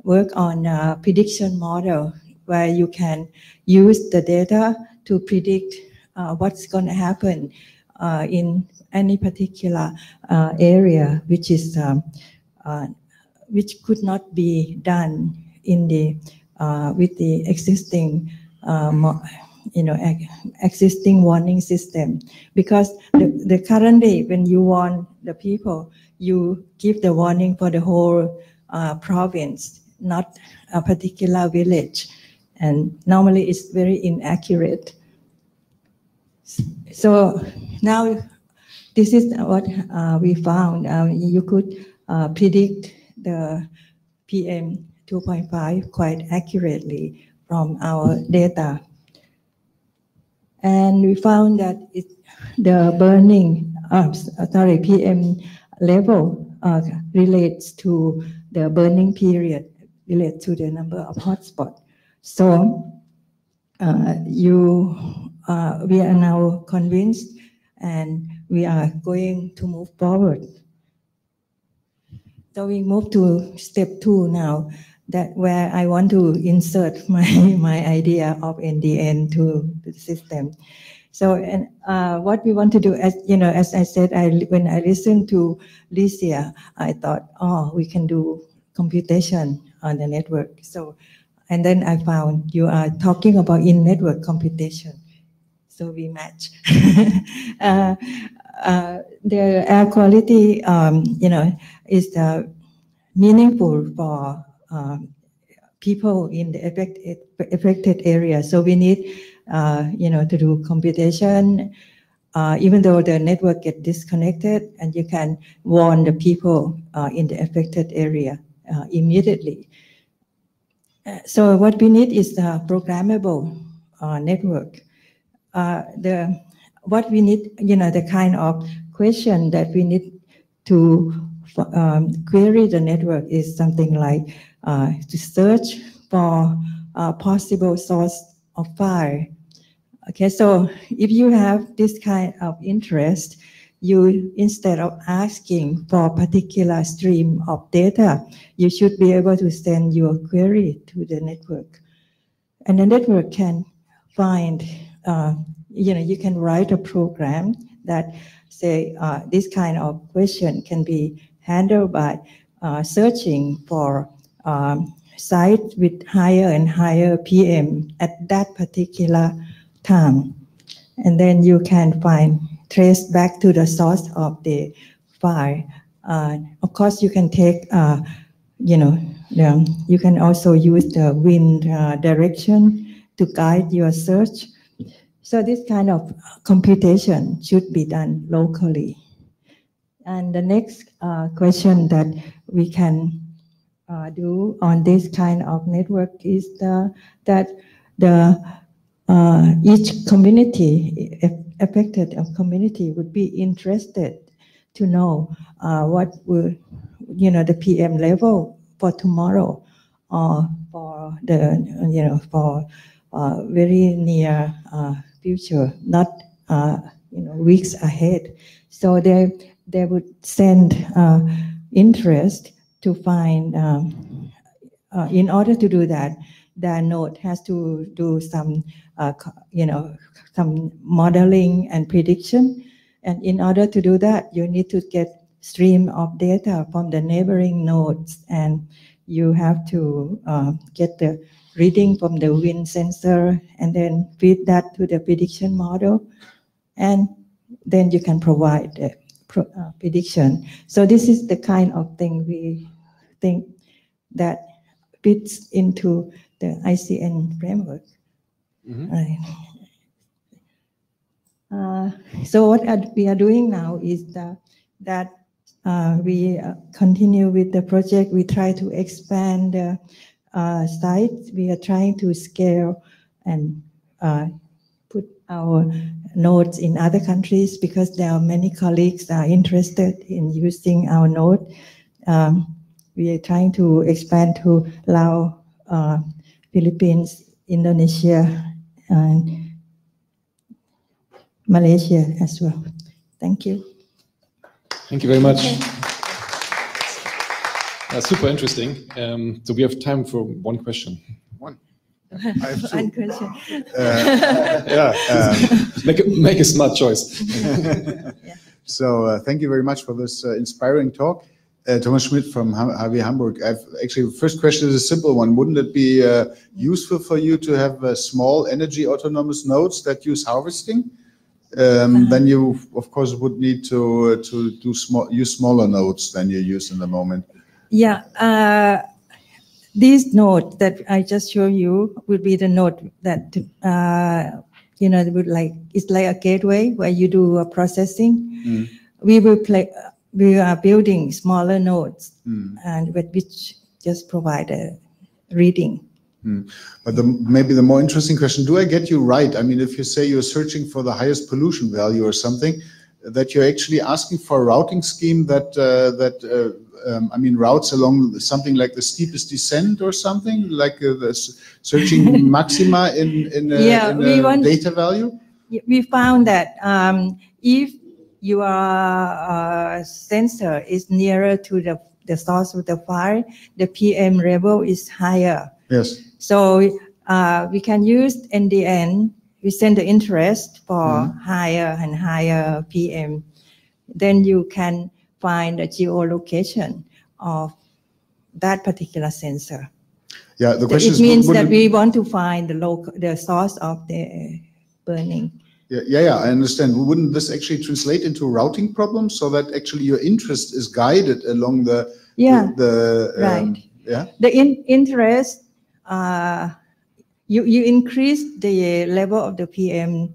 work on a prediction model where you can use the data to predict what's going to happen in any particular area, which is which could not be done in the with the existing existing warning system, because the currently when you warn the people, you give the warning for the whole province, not a particular village, and normally it's very inaccurate. So now this is what we found. You could predict the PM 2.5 quite accurately from our data. And we found that the burning, PM level relates to the burning period, relates to the number of hotspots. So we are now convinced, and we are going to move forward. So we move to step 2 now, that where I want to insert my idea of NDN to the system. So, and what we want to do, as I said, when I listened to Licia, I thought, oh, we can do computation on the network. So, and then I found you are talking about in-network computation. So we match. The air quality, is meaningful for people in the affected area. So we need, to do computation, even though the network gets disconnected, and you can warn the people in the affected area immediately. So what we need is a programmable network. What we need, the kind of question that we need to query the network is something like to search for a possible source of fire. Okay, so if you have this kind of interest, you, instead of asking for a particular stream of data, you should be able to send your query to the network. And the network can find, you can write a program that say this kind of question can be handled by searching for sites with higher and higher PM at that particular time. And then you can trace back to the source of the fire. Of course, you can take, you can also use the wind direction to guide your search. So this kind of computation should be done locally. And the next question that we can do on this kind of network is that each community, affected community, would be interested to know what will, the PM level for tomorrow or for for the for very near future, not weeks ahead. So they would send interest to find. In order to do that, the node has to do some some modeling and prediction. And in order to do that, you need to get stream of data from the neighboring nodes, and you have to get the reading from the wind sensor and then feed that to the prediction model, and then you can provide the prediction. So this is the kind of thing we think that fits into the ICN framework. Right. So what we are doing now is that we continue with the project. We try to expand the sites. We are trying to scale and put our nodes in other countries because there are many colleagues that are interested in using our node. We are trying to expand to Laos, Philippines, Indonesia, and Malaysia as well. Thank you. Thank you very much. Super interesting. So we have time for one question. One. I have two. One question. Make a smart choice. Yeah. So thank you very much for this inspiring talk. Thomas Schmidt from HW Hamburg. Actually, the first question is a simple one. Wouldn't it be useful for you to have small energy autonomous nodes that use harvesting? Then you, of course, would need to use smaller nodes than you use in the moment. Yeah, these nodes that I just showed you would be the node that would it's like a gateway where you do processing. We are building smaller nodes, and which just provide a reading. But maybe the more interesting question, do I get you right? I mean, if you say you're searching for the highest pollution value or something, that you're actually asking for a routing scheme that routes along something like the steepest descent or something, like searching maxima in data value? We found that if your sensor is nearer to the source of the fire, the PM level is higher. Yes. So we can use NDN. We send the interest for higher and higher PM. Then you can find the geolocation of that particular sensor. Yeah, the question it means that we want to find the source of the burning. Yeah, I understand. Wouldn't this actually translate into routing problems so that actually your interest is guided along the right. The interest, you increase the level of the PM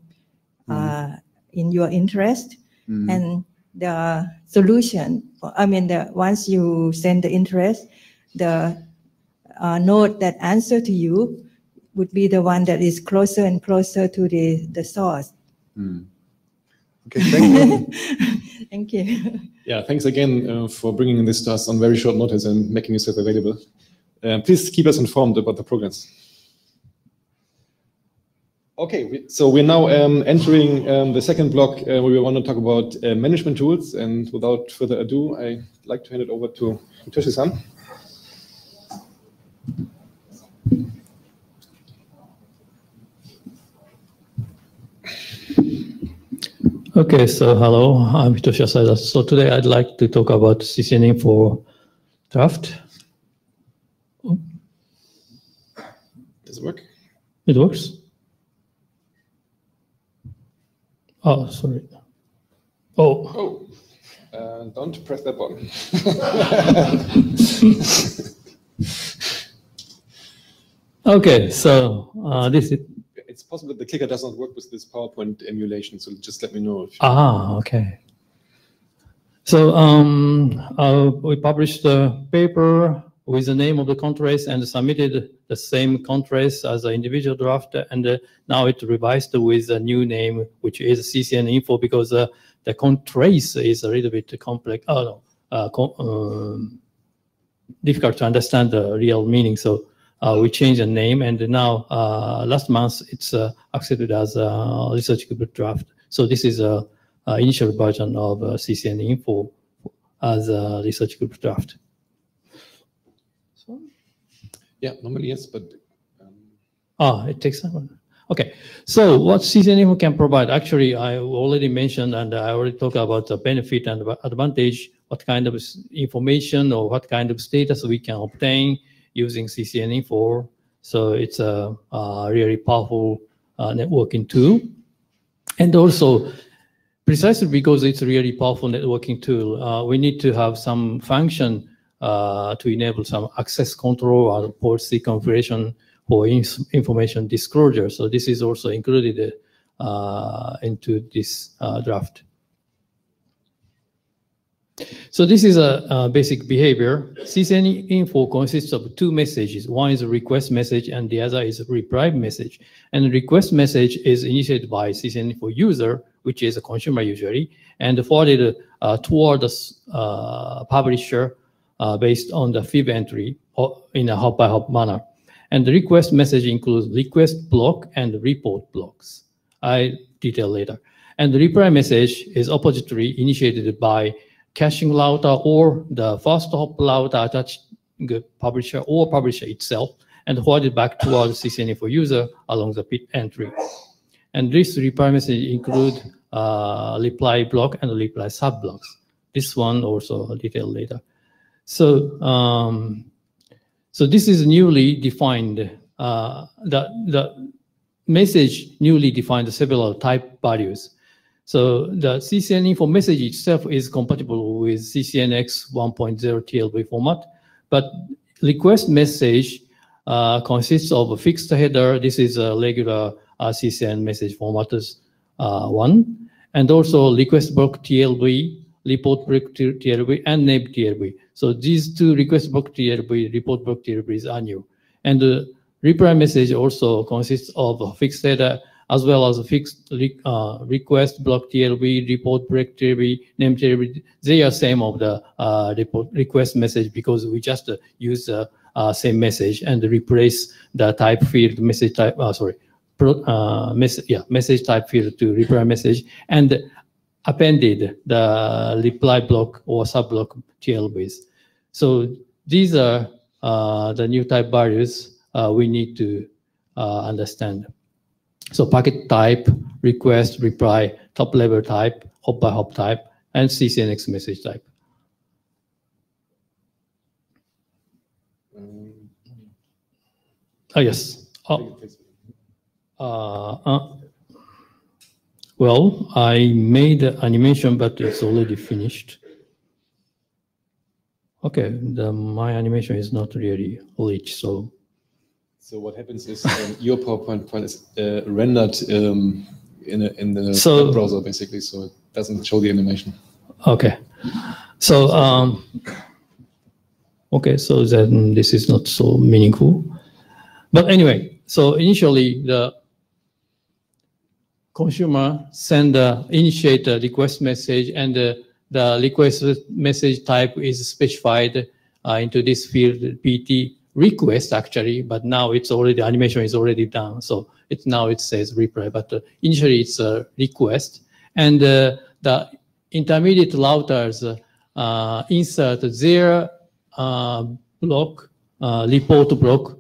in your interest, and the solution, once you send the interest, the node that answer to you would be the one that is closer and closer to the source. Okay, thank you. Thank you. Yeah, thanks again for bringing this to us on very short notice and making yourself available. Please keep us informed about the progress. Okay, so we're now entering the second block where we want to talk about management tools. And without further ado, I'd like to hand it over to Toshi-san. Okay, so hello, I'm Hitoshi Asada. So today I'd like to talk about CCNing for draft. Does it work? It works? Oh, sorry. Oh, don't press that button. Okay, so this is... It's possible that the clicker does not work with this PowerPoint emulation, so just let me know if... okay. So we published a paper with the name of the contrast and submitted the same contrast as an individual draft, and now it revised with a new name, which is CCN info, because the contrast is a little bit complex. Difficult to understand the real meaning. So we changed the name, and now last month it's accepted as a research group draft. So this is a initial version of CCN info as a research group draft. So, yeah, normally yes, but it takes time. Okay, so what CCN info can provide? Actually, I already mentioned, and I already talked about the benefit and advantage, what kind of information or what kind of status we can obtain using CCN info. So it's a really powerful networking tool. And also, precisely because it's a really powerful networking tool, we need to have some function to enable some access control or policy configuration for information disclosure. So this is also included into this draft. So this is a basic behavior. CCN info consists of two messages. One is a request message and the other is a reply message. And the request message is initiated by CCN info user, which is a consumer usually, and forwarded toward the publisher based on the FIB entry in a hop-by-hop manner. And the request message includes request block and report blocks. I detail later. And the reply message is oppository initiated by caching router or the first hop router attached publisher or publisher itself and forwarded back toward CCN info user along the PIT entry. And this reply message include reply block and reply sub blocks. This one also detailed later. So, so this is newly defined. The message newly defined several type values. So the CCN info message itself is compatible with CCNX 1.0 TLB format, but request message consists of a fixed header. This is a regular CCN message format one, and also request block TLB, report block TLB, and name TLB. So these two request block TLB, report block TLBs are new. And the reply message also consists of a fixed header as well as a fixed request block TLB, report block TLB, name TLB. They are same of the request message because we just use the same message and replace the type field message type. Message type field to reply message and appended the reply block or sub block TLBs. So these are the new type values we need to understand. So packet type, request, reply, top level type, hop by hop type, and CCNX message type. Yes. Well, I made the animation, but it's already finished. Okay, my animation is not really rich, so. So what happens is your PowerPoint file is rendered in the web browser, basically, so it doesn't show the animation. Okay. So, okay, so then this is not so meaningful. But anyway, so initially the consumer initiate a request message, and the request message type is specified into this field PT request actually, but now it's already, animation is already done. So now it says reply, but initially it's a request. And the intermediate routers insert their block, report block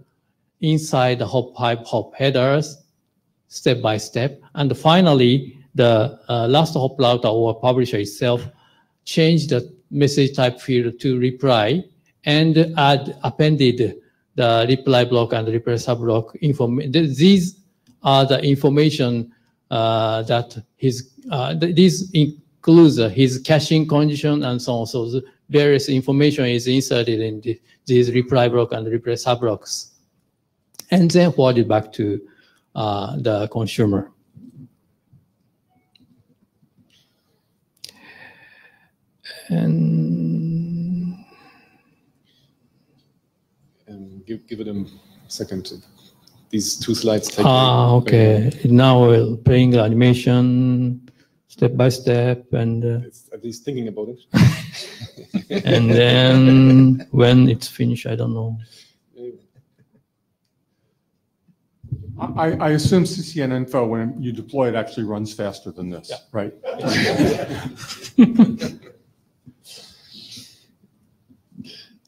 inside the hop headers, step by step. And finally, the last hop router or publisher itself changed the message type field to reply and appended the reply block and the reply sub block information. These are the information that this includes his caching condition and so on. So the various information is inserted in these reply block and reply sub blocks, and then forwarded back to the consumer. And give it a second. These two slides take. Okay. Now we're playing the animation step by step, and it's at least thinking about it. And then when it's finished, I don't know. I assume CCN info, when you deploy it, actually runs faster than this, right?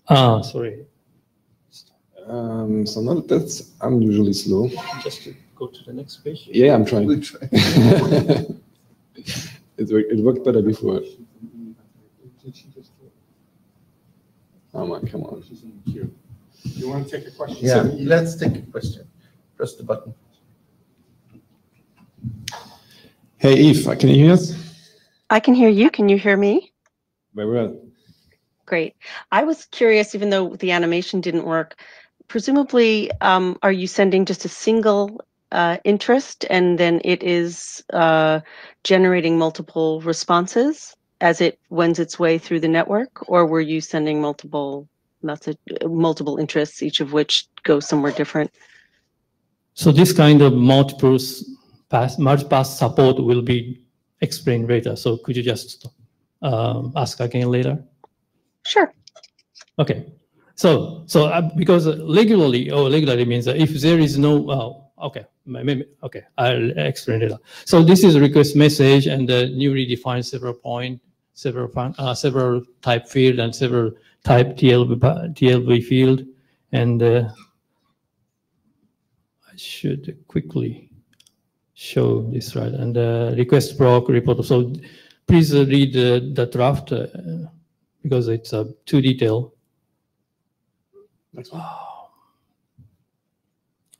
Sorry. So not that's unusually slow. Just to go to the next page. Yeah, I'm trying. It worked better before. Oh my, come on. You want to take a question? Yeah, let's take a question. Press the button. Hey Eve, can you hear us? I can hear you. Can you hear me? Very well. Great. I was curious, even though the animation didn't work, presumably, are you sending just a single interest and then it is generating multiple responses as it wends its way through the network? Or were you sending multiple interests, each of which go somewhere different? So this kind of multi pass support will be explained later. So could you just ask again later? Sure. Okay. So because regularly means that if there is no, okay, I'll explain it. So this is a request message and newly defined several type field and several type TLV field, and I should quickly show this, right? And request proc report. So please read the draft because it's too detailed.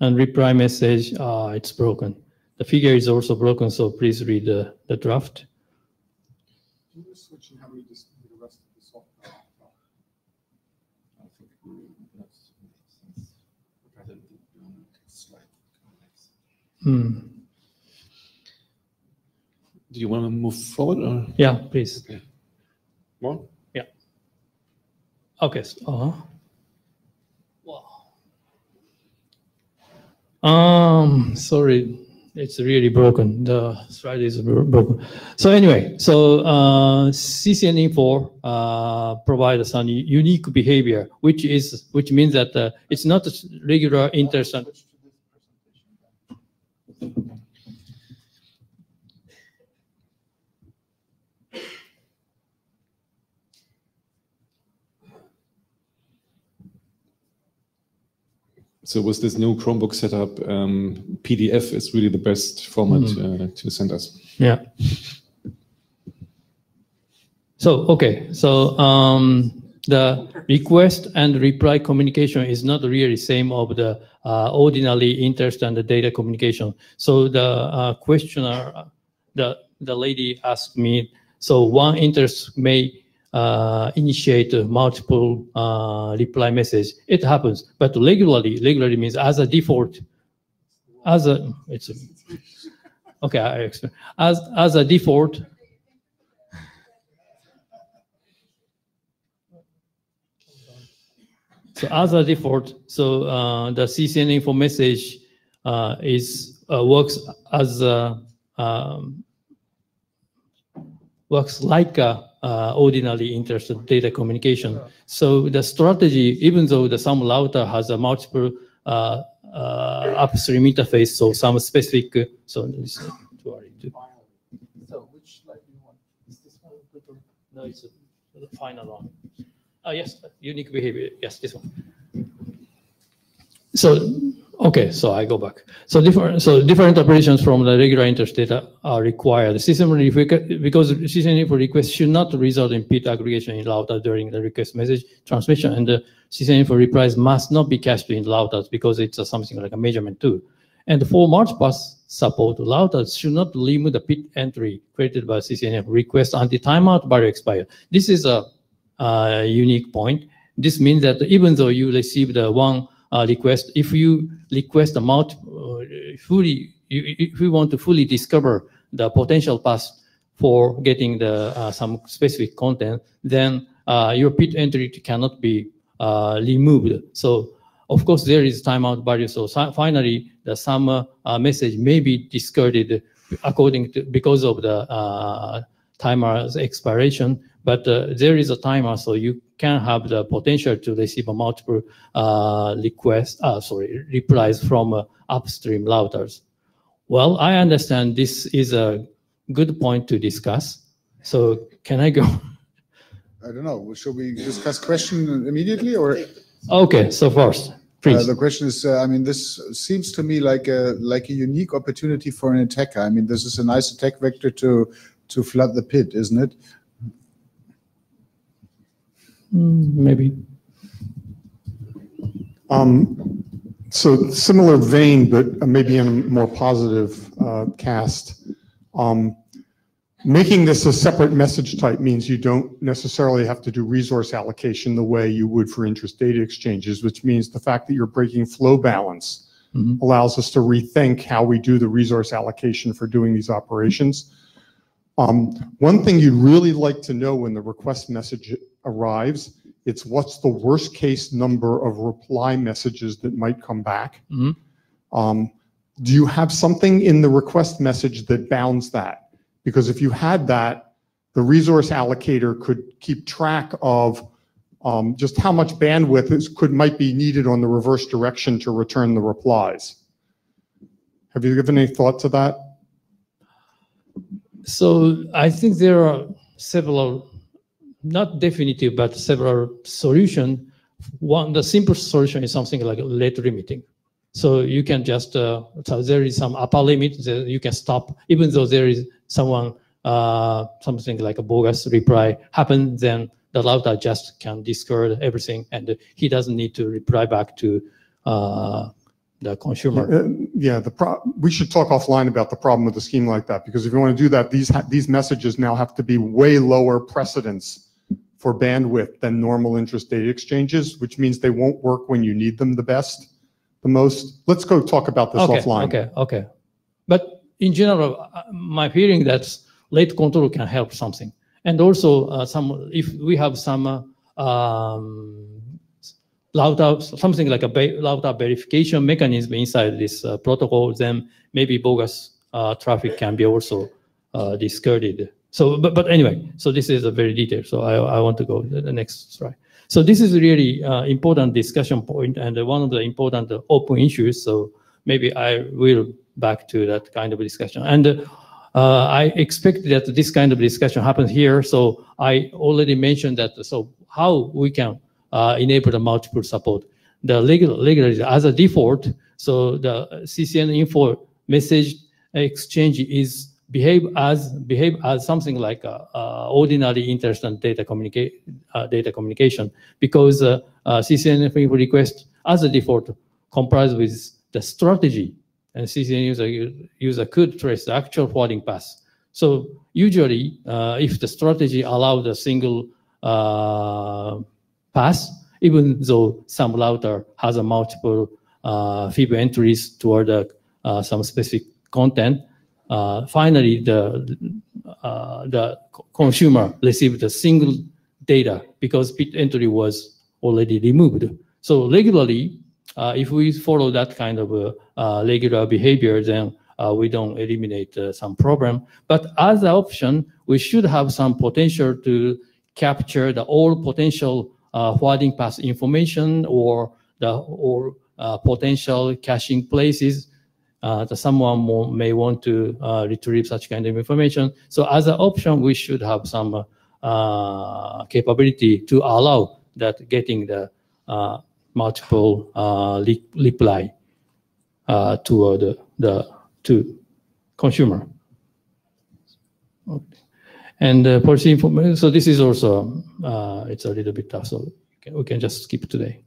And reply message, it's broken. The figure is also broken, so please read the draft. Do you want to move forward or? Yeah, please. Okay. More? Yeah. Okay. Sorry, it's really broken. The slide is broken. So anyway, so CCN info provides some unique behavior, which means that it's not a regular interest. So with this new Chromebook setup, PDF is really the best format to send us. Yeah. So, okay. So the request and reply communication is not really same of the ordinary interest and the data communication. So the questioner, the lady asked me, so one interest may initiate multiple reply message. It happens, but regularly means as a default, okay, I explain. As a default, so as a default, so the CCN info message works like a ordinary interest data communication. So the strategy, even though some router has a multiple upstream interface, so some specific, so this is too early to. So which slide do you want? Is this one? No, it's the final one. Oh yes, unique behavior. Yes, this one. So okay, so I go back. So different operations from the regular interest data are required. Because system info request should not result in bit aggregation in router during the request message transmission, and the system info replies must not be cached in routers because it's something like a measurement tool. And for multipass support, routers should not limit the bit entry created by CCNF request until timeout value expires. This is a unique point. This means that even though you receive the one request, if you request a if you want to fully discover the potential path for getting the some specific content, then your bit entry cannot be removed. So of course there is timeout value. So finally, the some message may be discarded according to because of the timer's expiration, but there is a timer, so you can have the potential to receive a multiple replies from upstream routers. Well, I understand this is a good point to discuss. So can I go? I don't know. Should we discuss question immediately or? Okay, so first, please. The question is, I mean, this seems to me like a unique opportunity for an attacker. I mean, this is a nice attack vector to flood the pit, isn't it? Maybe. So similar vein, but maybe in a more positive cast. Making this a separate message type means you don't necessarily have to do resource allocation the way you would for interest data exchanges, which means the fact that you're breaking flow balance allows us to rethink how we do the resource allocation for doing these operations. One thing you'd really like to know when the request message arrives, it's what's the worst case number of reply messages that might come back. Do you have something in the request message that bounds that? Because if you had that, the resource allocator could keep track of just how much bandwidth might be needed on the reverse direction to return the replies. Have you given any thought to that? So I think there are several, not definitive, but several solutions. One, the simplest solution is something like rate limiting. So you can just, so there is some upper limit that you can stop, even though there is someone, something like a bogus reply happens, then the router just can discard everything and he doesn't need to reply back to the consumer. Yeah, we should talk offline about the problem with a scheme like that, because if you want to do that, these messages now have to be way lower precedence for bandwidth than normal interest data exchanges, which means they won't work when you need them the most. Let's go talk about this offline. Okay. But in general, my feeling that rate control can help something. And also if we have some router, something like a router verification mechanism inside this protocol, then maybe bogus traffic can be also discarded. So, but anyway, so this is a very detailed. So I want to go to the next slide. So this is really important discussion point and one of the important open issues. So maybe I will back to that kind of discussion. And I expect that this kind of discussion happens here. So I already mentioned that. So how we can enable the multiple support. The regularly as a default, so the CCN info message exchange is behave as something like ordinary internet data communication, because CCN info request as a default complies with the strategy, and CCN user could trace the actual forwarding path. So usually, if the strategy allows a single path, even though some router has a multiple FIB entries toward some specific content, finally the consumer received a single data because bit entry was already removed. So regularly, if we follow that kind of regular behavior, then we don't eliminate some problem. But as an option, we should have some potential to capture the all potential forwarding path information or potential caching places that someone may want to retrieve such kind of information. So as an option, we should have some capability to allow that getting the multiple reply to consumer. Okay. And policy information. So this is also it's a little bit tough. So we can just skip today.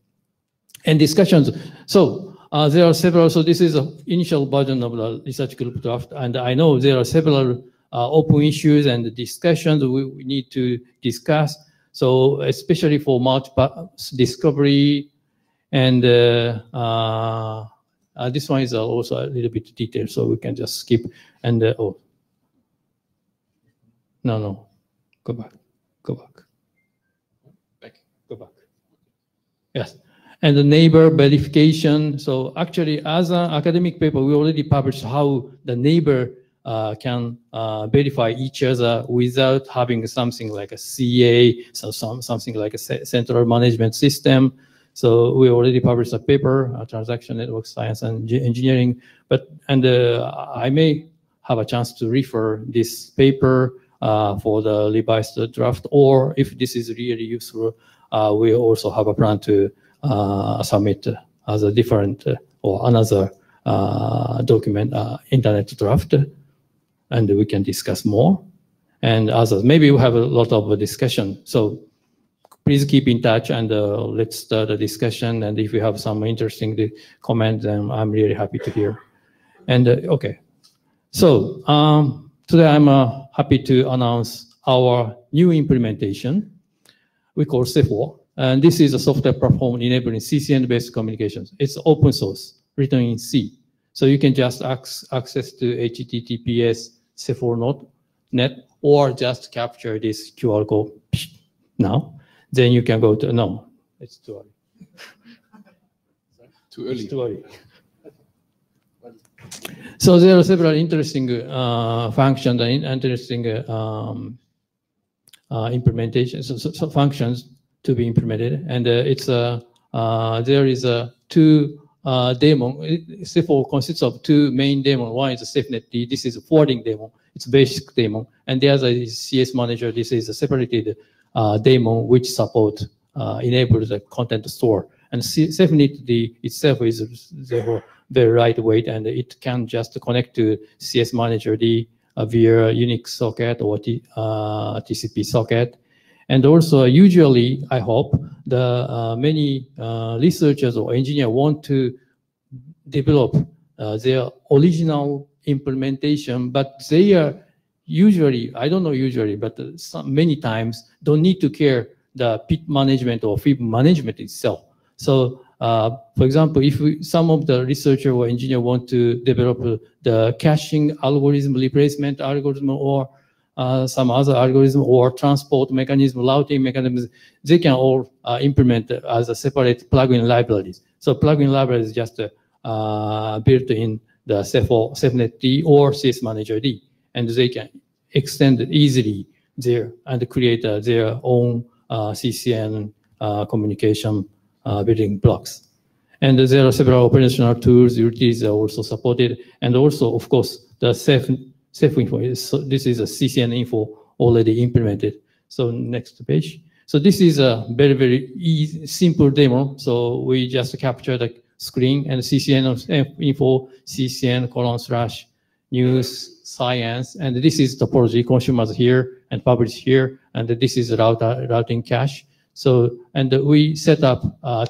And discussions. So there are several. So this is an initial version of the research group draft, and I know there are several open issues and discussions we need to discuss. So especially for multiple discovery, and this one is also a little bit detailed, so we can just skip. And no, go back. Go back. Yes. And the neighbor verification. So actually, as an academic paper, we already published how the neighbor can verify each other without having something like a CA, so something like a central management system. So we already published a paper, Transaction Network Science and Engineering, and I may have a chance to refer this paper for the revised draft, or if this is really useful, we also have a plan to submit as a different or another document, internet draft, and we can discuss more. And others, maybe we have a lot of discussion. So please keep in touch and let's start a discussion. And if you have some interesting comments, then I'm really happy to hear. And okay, so today I'm happy to announce our new implementation we call CEFO. And this is a software platform enabling CCN-based communications. It's open source, written in C. So you can just access to HTTPS CEFO.net or just capture this QR code now. Then you can go to, no, it's too early. Too early. It's too early. So there are several interesting functions and interesting implementations, so functions to be implemented. And there is two daemon. CEFO consists of two main daemon. One is a SafeNet-D. This is a forwarding daemon. It's a basic daemon. And the other is CS Manager. This is a separated daemon which support enables the content store. And SafeNet-D itself is therefore very lightweight, and it can just connect to CS Manager D via Unix socket or TCP socket. And also, usually, I hope, the many researchers or engineers want to develop their original implementation, but they are usually, I don't know usually, but many times don't need to care the PIT management or FIB management itself. So, for example, if some of the researcher or engineer want to develop the caching algorithm, replacement algorithm, or some other algorithm or transport mechanism, routing mechanisms, they can all implement as a separate plugin libraries. So plugin library is just built in the CEFO, SafeNet-D or CS Manager D, and they can extend easily there and create their own CCN communication building blocks. And there are several operational tools, utilities are also supported, and also, of course, the Safe info. This is a CCN info already implemented. So next page. So this is a very, very easy, simple demo. So we just capture the screen and CCN info, CCN : news, science, and this is topology, consumers here and publish here, and this is routing cache. So, and we set up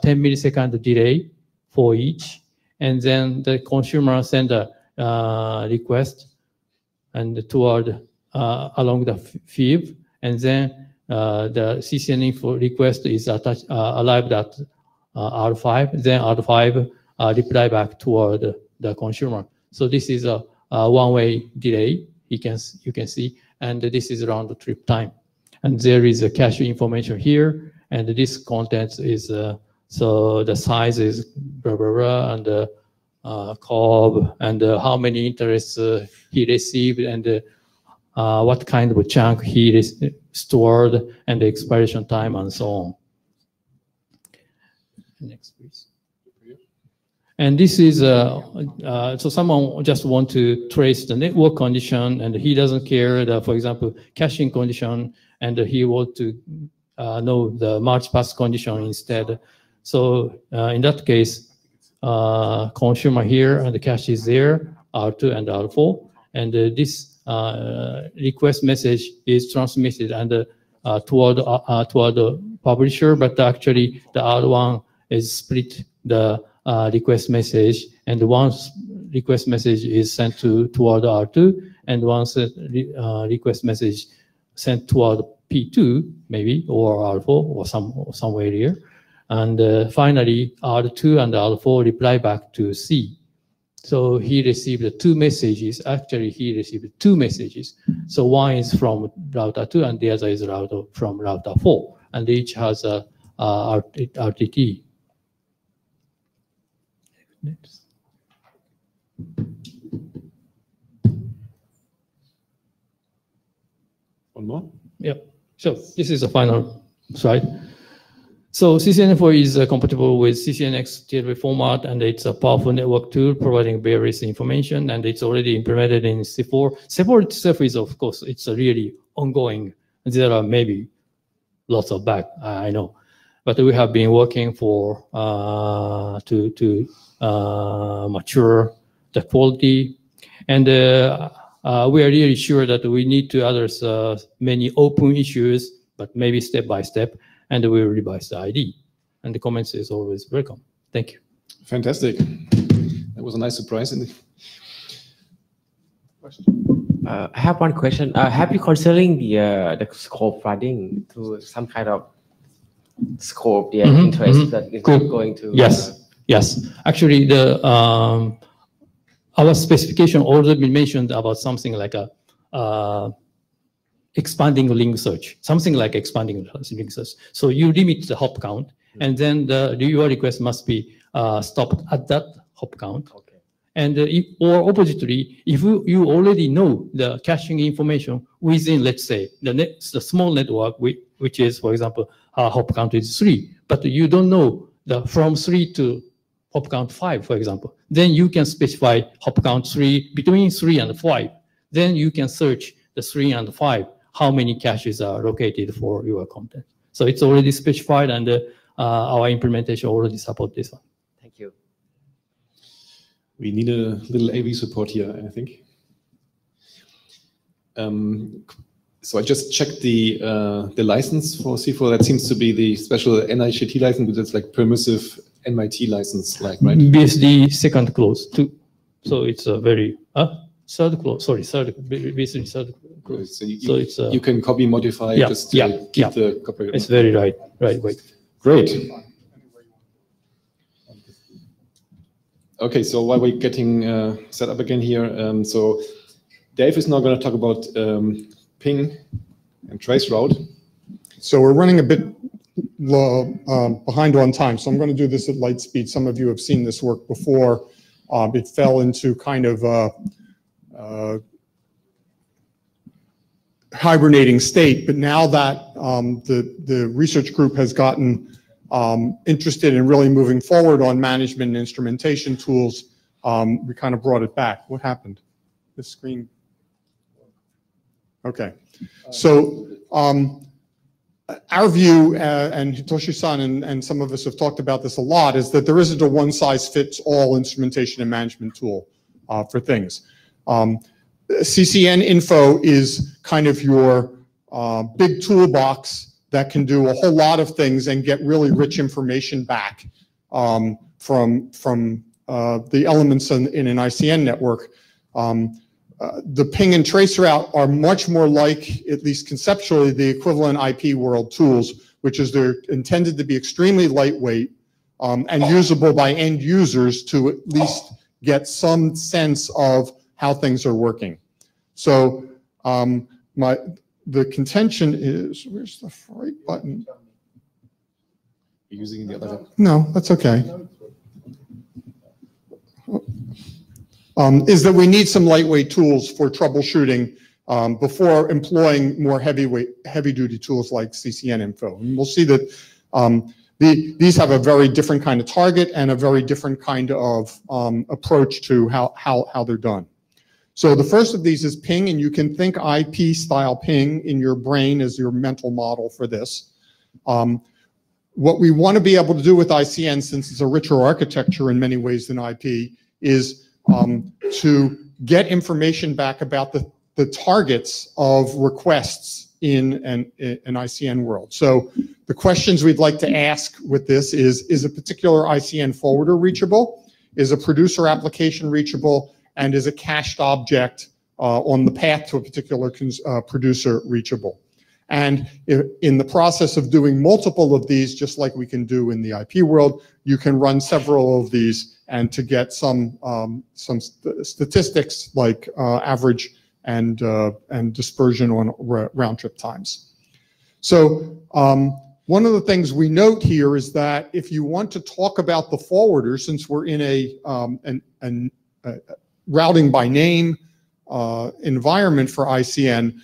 10 millisecond delay for each, and then the consumer send a request and toward along the FIB, and then the CCN info request is arrived at R5, then R5 reply back toward the consumer. So this is a one-way delay, you can see, and this is round trip time. And there is a cache information here, and this content is, so the size is blah, blah, blah, and COB, and how many interests he received, and what kind of chunk he stored, and the expiration time, and so on. Next, please. And this is, so someone just want to trace the network condition, and he doesn't care, for example, caching condition, and he want to know the march pass condition instead. So in that case, consumer here and the cache is there, R2 and R4, and this request message is transmitted and toward the publisher, but actually the R1 is split the request message, and once request message is sent toward R2, and once request message sent toward P2 maybe, or R4 or somewhere here. And finally, R2 and R4 reply back to C. So he received two messages. Actually, he received two messages. So one is from router 2 and the other is from router 4. And each has a RTT. Next. One more? Yeah. So this is the final slide. So CCNF4 is compatible with CCNX TLV format, and it's a powerful network tool providing various information, and it's already implemented in C4. C4 itself is, of course, it's a really ongoing. There are maybe lots of bugs, I know, but we have been working for to mature the quality, and we are really sure that we need to address many open issues, but maybe step by step, and we will revise the ID. And the comments is always welcome. Thank you. Fantastic. That was a nice surprise. I have one question. Have you considering the scope flooding to some kind of scope, interest that is going to? Yes, yes. Actually, the our specification already been mentioned about something like a expanding link search, something like expanding link search. So you limit the hop count, and then your request must be stopped at that hop count. Okay. And or oppositely, if you already know the caching information within, let's say, the small network, which is, for example, hop count is 3, but you don't know from 3 to hop count 5, for example, then you can specify hop count 3 between 3 and 5. Then you can search the 3 and 5, how many caches are located for your content. So it's already specified, and our implementation already supports this one. Thank you. We need a little AV support here, I think. So I just checked the license for C4. That seems to be the special NICT license, but it's like permissive MIT license, like, right? BSD second clause too. So it's a very third clause. Sorry, BSD third clause. So so it's you can copy modify just to keep the copyright. It's very right. Wait. Great. Okay, so while we're getting set up again here, so Dave is now going to talk about ping and trace route. So we're running a bit behind on time, so I'm going to do this at light speed. Some of you have seen this work before. It fell into kind of hibernating state, but now that the research group has gotten interested in really moving forward on management and instrumentation tools, we kind of brought it back. What happened? The screen. Okay. So our view, and Hitoshi-san and some of us have talked about this a lot, is that there isn't a one-size-fits-all instrumentation and management tool for things. CCN Info is kind of your big toolbox that can do a whole lot of things and get really rich information back from the elements in an ICN network. The ping and trace route are much more like, at least conceptually, the equivalent IP world tools, which is they're intended to be extremely lightweight and usable by end users to at least get some sense of how things are working. So the contention is, where's the right button? You're using the other. No, that's okay. Is that we need some lightweight tools for troubleshooting before employing more heavy-duty tools like CCN Info. And we'll see that these have a very different kind of target and a very different kind of approach to how they're done. So the first of these is ping, and you can think IP-style ping in your brain as your mental model for this. What we want to be able to do with ICN, since it's a richer architecture in many ways than IP, is to get information back about the targets of requests in an ICN world. So the questions we'd like to ask with this is a particular ICN forwarder reachable? Is a producer application reachable? And is a cached object on the path to a particular producer reachable? And in the process of doing multiple of these, just like we can do in the IP world, you can run several of these and to get some statistics like average and dispersion on round trip times. So one of the things we note here is that if you want to talk about the forwarder, since we're in a routing by name environment for ICN,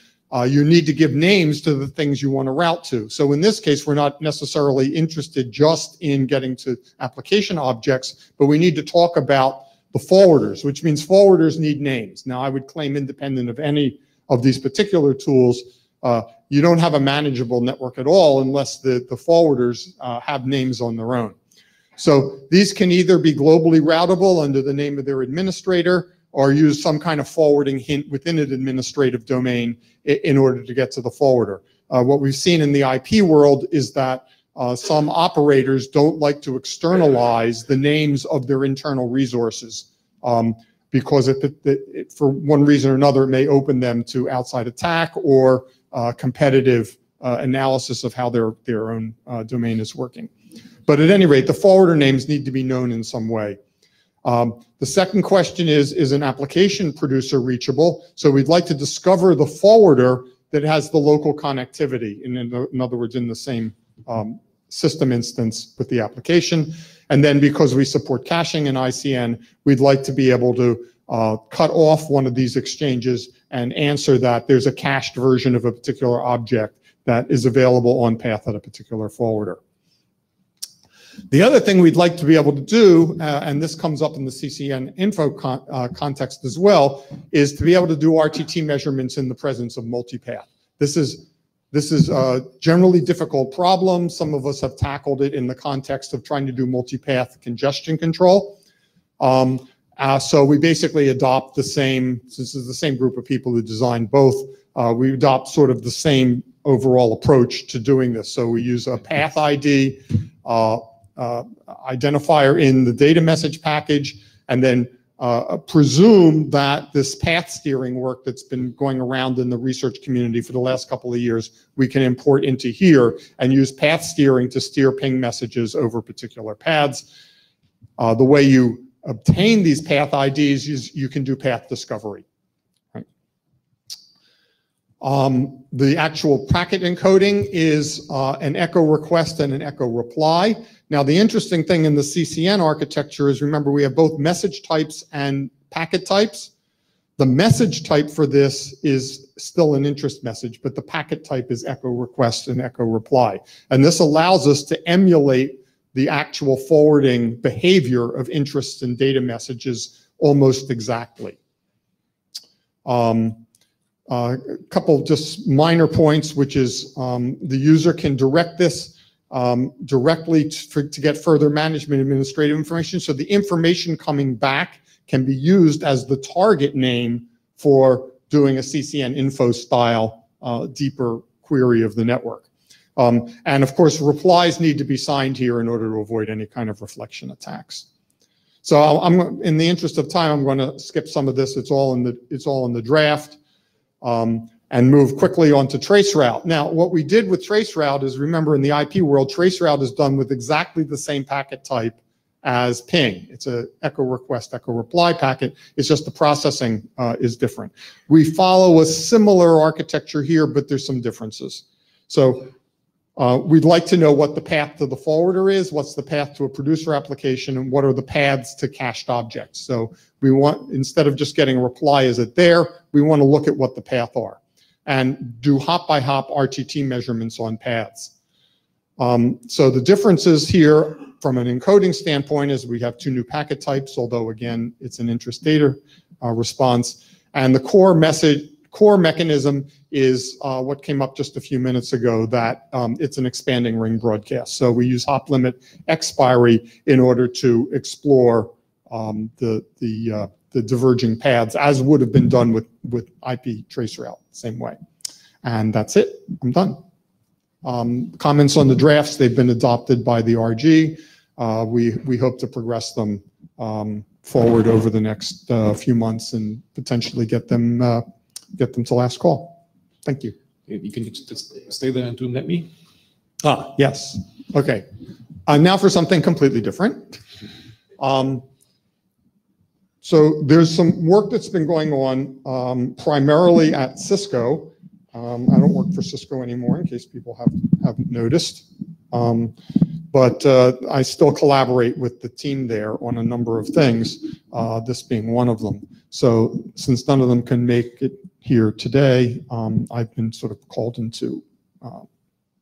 you need to give names to the things you want to route to. So in this case, we're not necessarily interested just in getting to application objects, but we need to talk about the forwarders, which means forwarders need names. Now, I would claim, independent of any of these particular tools, you don't have a manageable network at all unless the forwarders have names on their own. So these can either be globally routable under the name of their administrator, or use some kind of forwarding hint within an administrative domain in order to get to the forwarder. What we've seen in the IP world is that some operators don't like to externalize the names of their internal resources because for one reason or another, it may open them to outside attack or competitive analysis of how their own domain is working. But at any rate, the forwarder names need to be known in some way. The second question is an application producer reachable? So we'd like to discover the forwarder that has the local connectivity, in other words, in the same system instance with the application. And then because we support caching in ICN, we'd like to be able to cut off one of these exchanges and answer that there's a cached version of a particular object that is available on path at a particular forwarder. The other thing we'd like to be able to do, and this comes up in the CCN info context as well, is to be able to do RTT measurements in the presence of multipath. This is a generally difficult problem. Some of us have tackled it in the context of trying to do multipath congestion control. So we basically adopt the same, since it's the same group of people who designed both, we adopt sort of the same overall approach to doing this. So we use a path ID, identifier in the data message package, and then presume that this path steering work that's been going around in the research community for the last couple of years, we can import into here and use path steering to steer ping messages over particular paths. The way you obtain these path IDs is you can do path discovery. Right? The actual packet encoding is an echo request and an echo reply. Now, the interesting thing in the CCN architecture is, remember, we have both message types and packet types. The message type for this is still an interest message, but the packet type is echo request and echo reply. And this allows us to emulate the actual forwarding behavior of interests and data messages almost exactly. A couple just minor points, which is the user can direct this directly to get further management administrative information. So the information coming back can be used as the target name for doing a CCN info style deeper query of the network. And of course, replies need to be signed here in order to avoid any kind of reflection attacks. So in the interest of time, I'm going to skip some of this. It's all in the draft. And move quickly on to traceroute. Now, what we did with traceroute is, remember, in the IP world, traceroute is done with exactly the same packet type as ping. It's a echo request, echo reply packet. It's just the processing is different. We follow a similar architecture here, but there's some differences. So we'd like to know what the path to the forwarder is, what's the path to a producer application, and what are the paths to cached objects. So we want, instead of just getting a reply, is it there, we want to look at what the path are and do hop-by-hop RTT measurements on paths. So the differences here from an encoding standpoint is we have two new packet types, although again, it's an interest data response. And the core mechanism is what came up just a few minutes ago, that it's an expanding ring broadcast. So we use hop limit expiry in order to explore the diverging paths, as would have been done with IP traceroute, same way. And that's it, I'm done. Comments on the drafts, they've been adopted by the RG. We hope to progress them forward over the next few months and potentially get them to last call. Thank you. You can just stay there and do let me. Yes, okay. Now for something completely different. So there's some work that's been going on primarily at Cisco. I don't work for Cisco anymore, in case people haven't noticed. But I still collaborate with the team there on a number of things, this being one of them. So since none of them can make it here today, I've been sort of called into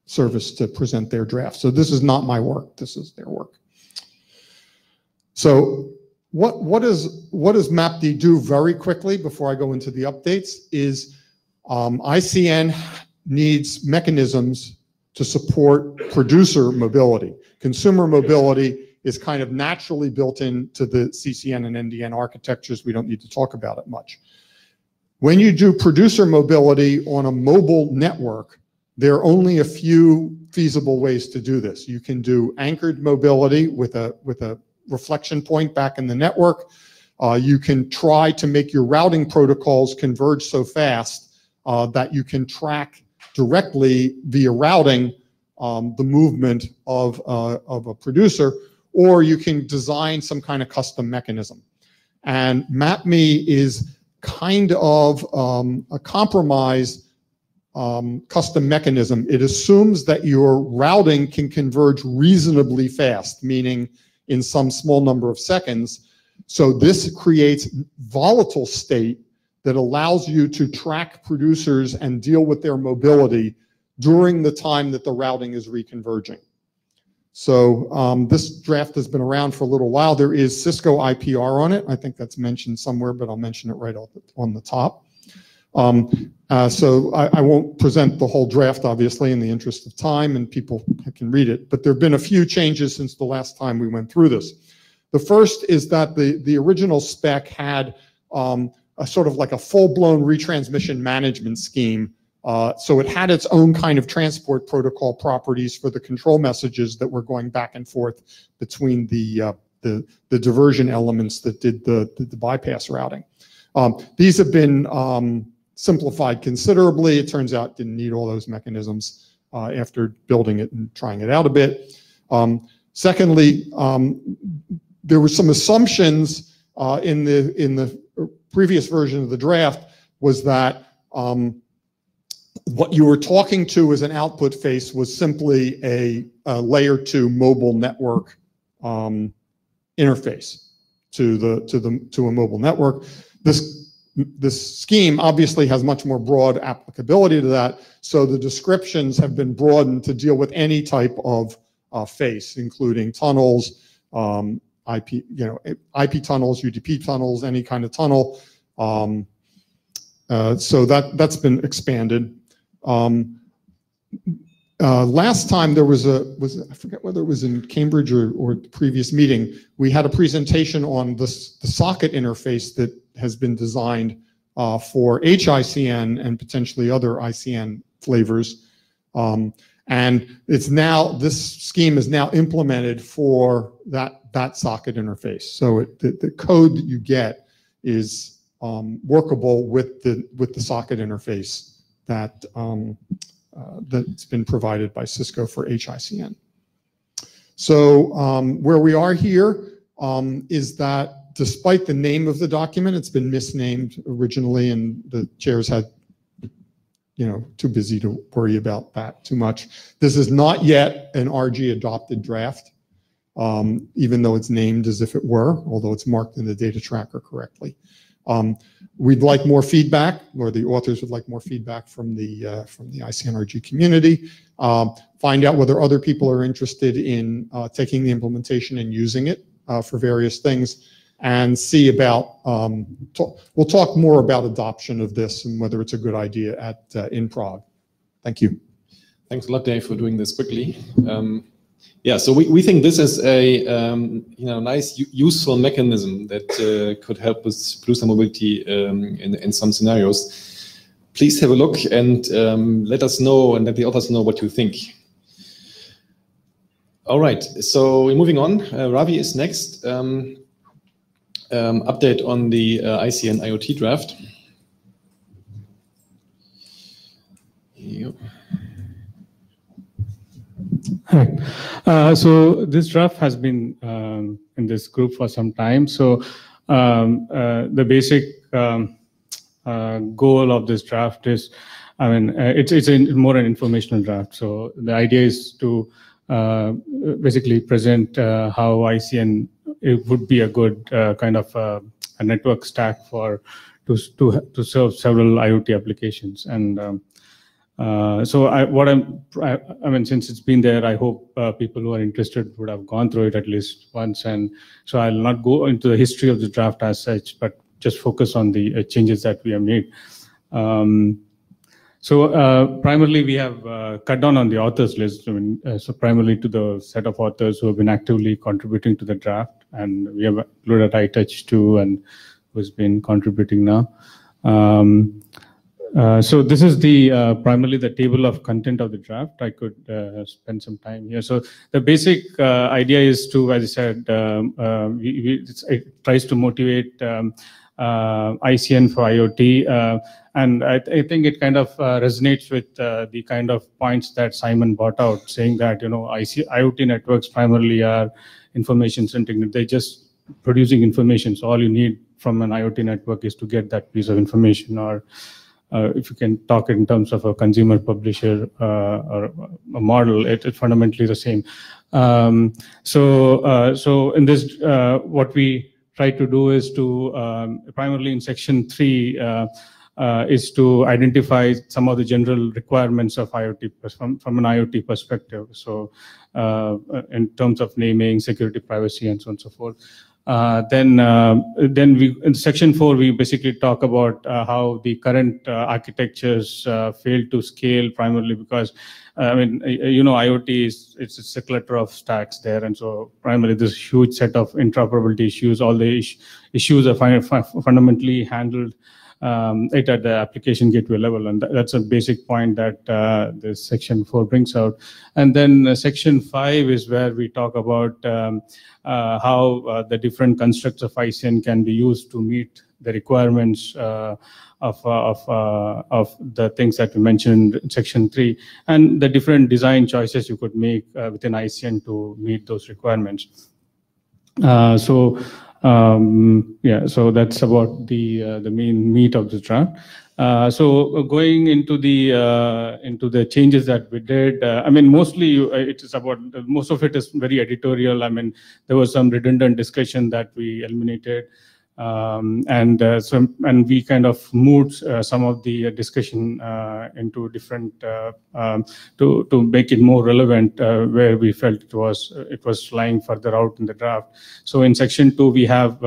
service to present their draft. So this is not my work, this is their work. So what does MAPD do very quickly before I go into the updates is ICN needs mechanisms to support producer mobility. Consumer mobility is kind of naturally built into the CCN and NDN architectures. We don't need to talk about it much. When you do producer mobility on a mobile network, there are only a few feasible ways to do this. You can do anchored mobility with a reflection point back in the network. You can try to make your routing protocols converge so fast that you can track directly via routing the movement of a producer, or you can design some kind of custom mechanism. And MapMe is kind of a compromise custom mechanism. It assumes that your routing can converge reasonably fast, meaning in some small number of seconds. So this creates volatile state that allows you to track producers and deal with their mobility during the time that the routing is reconverging. So this draft has been around for a little while. There is Cisco IPR on it. I think that's mentioned somewhere, but I'll mention it right on the top. So I won't present the whole draft, obviously, in the interest of time, and people can read it. But there have been a few changes since the last time we went through this. The first is that the original spec had a sort of like a full-blown retransmission management scheme. So it had its own kind of transport protocol properties for the control messages that were going back and forth between the diversion elements that did the bypass routing. These have been simplified considerably. It turns out it didn't need all those mechanisms after building it and trying it out a bit. Secondly, there were some assumptions in the previous version of the draft was that what you were talking to as an output face was simply a layer 2 mobile network interface to a mobile network. This scheme obviously has much more broad applicability to that, so the descriptions have been broadened to deal with any type of face, including tunnels, IP tunnels, UDP tunnels, any kind of tunnel. So that's been expanded. Last time there was I forget whether it was in Cambridge or the previous meeting, we had a presentation on the socket interface that has been designed for HICN and potentially other ICN flavors. And it's now, this scheme is now implemented for that socket interface. So the code that you get is workable with the socket interface that's been provided by Cisco for HICN. So where we are here is that despite the name of the document, it's been misnamed originally, and the chairs had, too busy to worry about that too much. This is not yet an RG adopted draft, even though it's named as if it were, although it's marked in the data tracker correctly. We'd like more feedback, or the authors would like more feedback from the ICNRG community. Find out whether other people are interested in taking the implementation and using it for various things, and see about, we'll talk more about adoption of this and whether it's a good idea in Prague. Thank you. Thanks a lot, Dave, for doing this quickly. Yeah, so we think this is a nice, useful mechanism that could help with producer mobility in some scenarios. Please have a look and let us know and let the authors know what you think. All right, so we're moving on. Ravi is next. Update on the ICN IoT draft. Yep. Hi. So this draft has been in this group for some time. So the basic goal of this draft is, it's more an informational draft. So the idea is to basically present how ICN, it would be a good kind of a network stack for to serve several IoT applications. And so I mean, since it's been there, I hope people who are interested would have gone through it at least once. And so I'll not go into the history of the draft as such, but just focus on the changes that we have made. So primarily, we have cut down on the authors list. I mean, so primarily to the set of authors who have been actively contributing to the draft, and we have included iTouch too, and who's been contributing now. So this is the primarily the table of content of the draft. I could spend some time here. So the basic idea is to, as I said, it tries to motivate ICN for IoT, and I think it kind of resonates with the kind of points that Simon brought out, saying that IoT networks primarily are information-centric. They're just producing information. So all you need from an IoT network is to get that piece of information, or if you can talk in terms of a consumer publisher or a model, it's fundamentally the same. So in this, what we try to do is to primarily in section 3 is to identify some of the general requirements of IoT from an IoT perspective. So in terms of naming, security, privacy, and so on and so forth. Then we in section 4 we basically talk about how the current architectures fail to scale, primarily because I mean, IoT it's a clutter of stacks there, and so primarily this huge set of interoperability issues. All the issues are fundamentally handled at the application gateway level, and that's a basic point that this section 4 brings out. And then section 5 is where we talk about how the different constructs of ICN can be used to meet the requirements of the things that we mentioned in section 3, and the different design choices you could make within ICN to meet those requirements. So that's about the main meat of the draft. So going into the changes that we did, I mean, mostly it is about, most of it is very editorial. I mean, there was some redundant discussion that we eliminated. And we kind of moved some of the discussion into different to make it more relevant where we felt it was lying further out in the draft. So in section 2 we have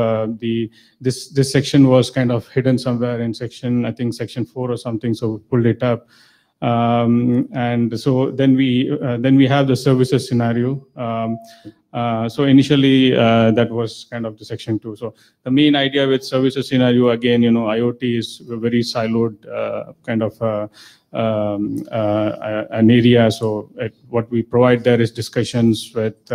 this section was kind of hidden somewhere in I think section 4 or something. So we pulled it up. And so then we have the services scenario. So initially that was kind of the section 2. So the main idea with services scenario, again, IoT is a very siloed kind of an area. So what we provide there is discussions with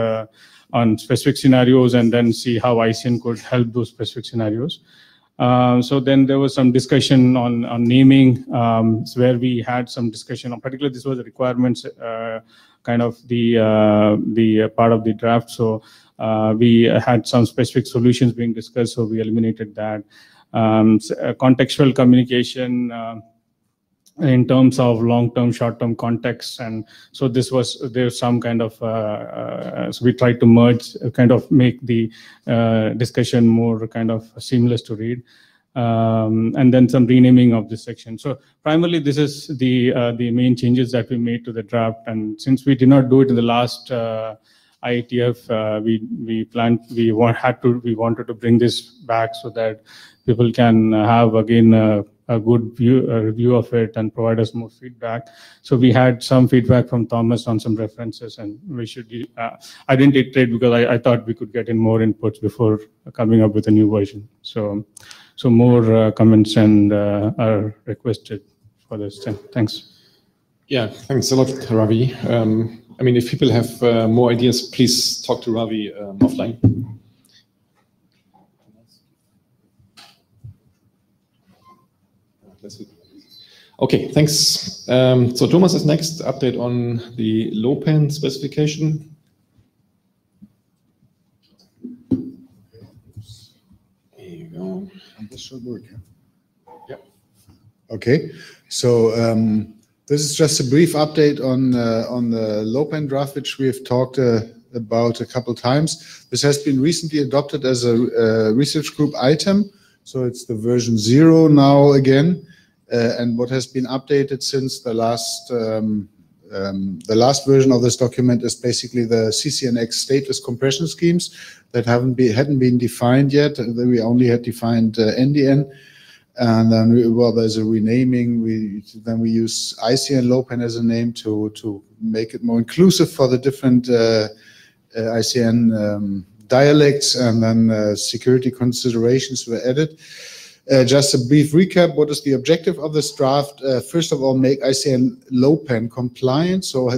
on specific scenarios, and then see how ICN could help those specific scenarios. So then there was some discussion on naming, where we had some discussion on, particularly this was the requirements kind of the part of the draft. So we had some specific solutions being discussed, so we eliminated that. Contextual communication in terms of long-term, short-term context, and so there's some kind of so we tried to merge, kind of make the discussion more kind of seamless to read, and then some renaming of this section. So primarily this is the main changes that we made to the draft, and since we did not do it in the last IETF, we wanted to bring this back so that people can have again a good review of it and provide us more feedback. So we had some feedback from Thomas on some references, and we should. I didn't iterate because I thought we could get in more inputs before coming up with a new version. So more comments and are requested for this. Thanks. Yeah, thanks a lot, Ravi. I mean, if people have more ideas, please talk to Ravi offline. Okay, thanks. So Thomas is next. Update on the LoWPAN specification. Here you go. This should work. Yeah. Okay. So this is just a brief update on the LoWPAN draft, which we have talked about a couple times. This has been recently adopted as a research group item So it's the version 0 now again. And what has been updated since the last version of this document is basically the CCNX stateless compression schemes that hadn't been defined yet. We only had defined NDN. And then, there's a renaming. We use ICN LOPAN as a name to make it more inclusive for the different ICN dialects, and then security considerations were added. Just a brief recap, what is the objective of this draft? First of all, make ICN LOPAN compliant, so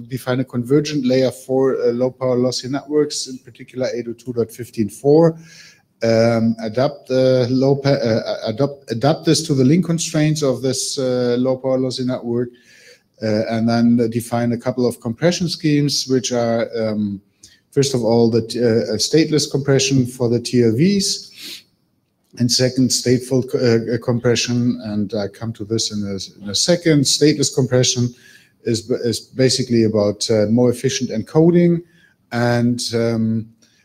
define a convergent layer for low power lossy networks, in particular 802.15.4. Adapt this to the link constraints of this low power lossy network, and then define a couple of compression schemes, which are first of all the stateless compression for the TLVs, and second stateful compression, and I come to this in a second. Stateless compression is basically about more efficient encoding and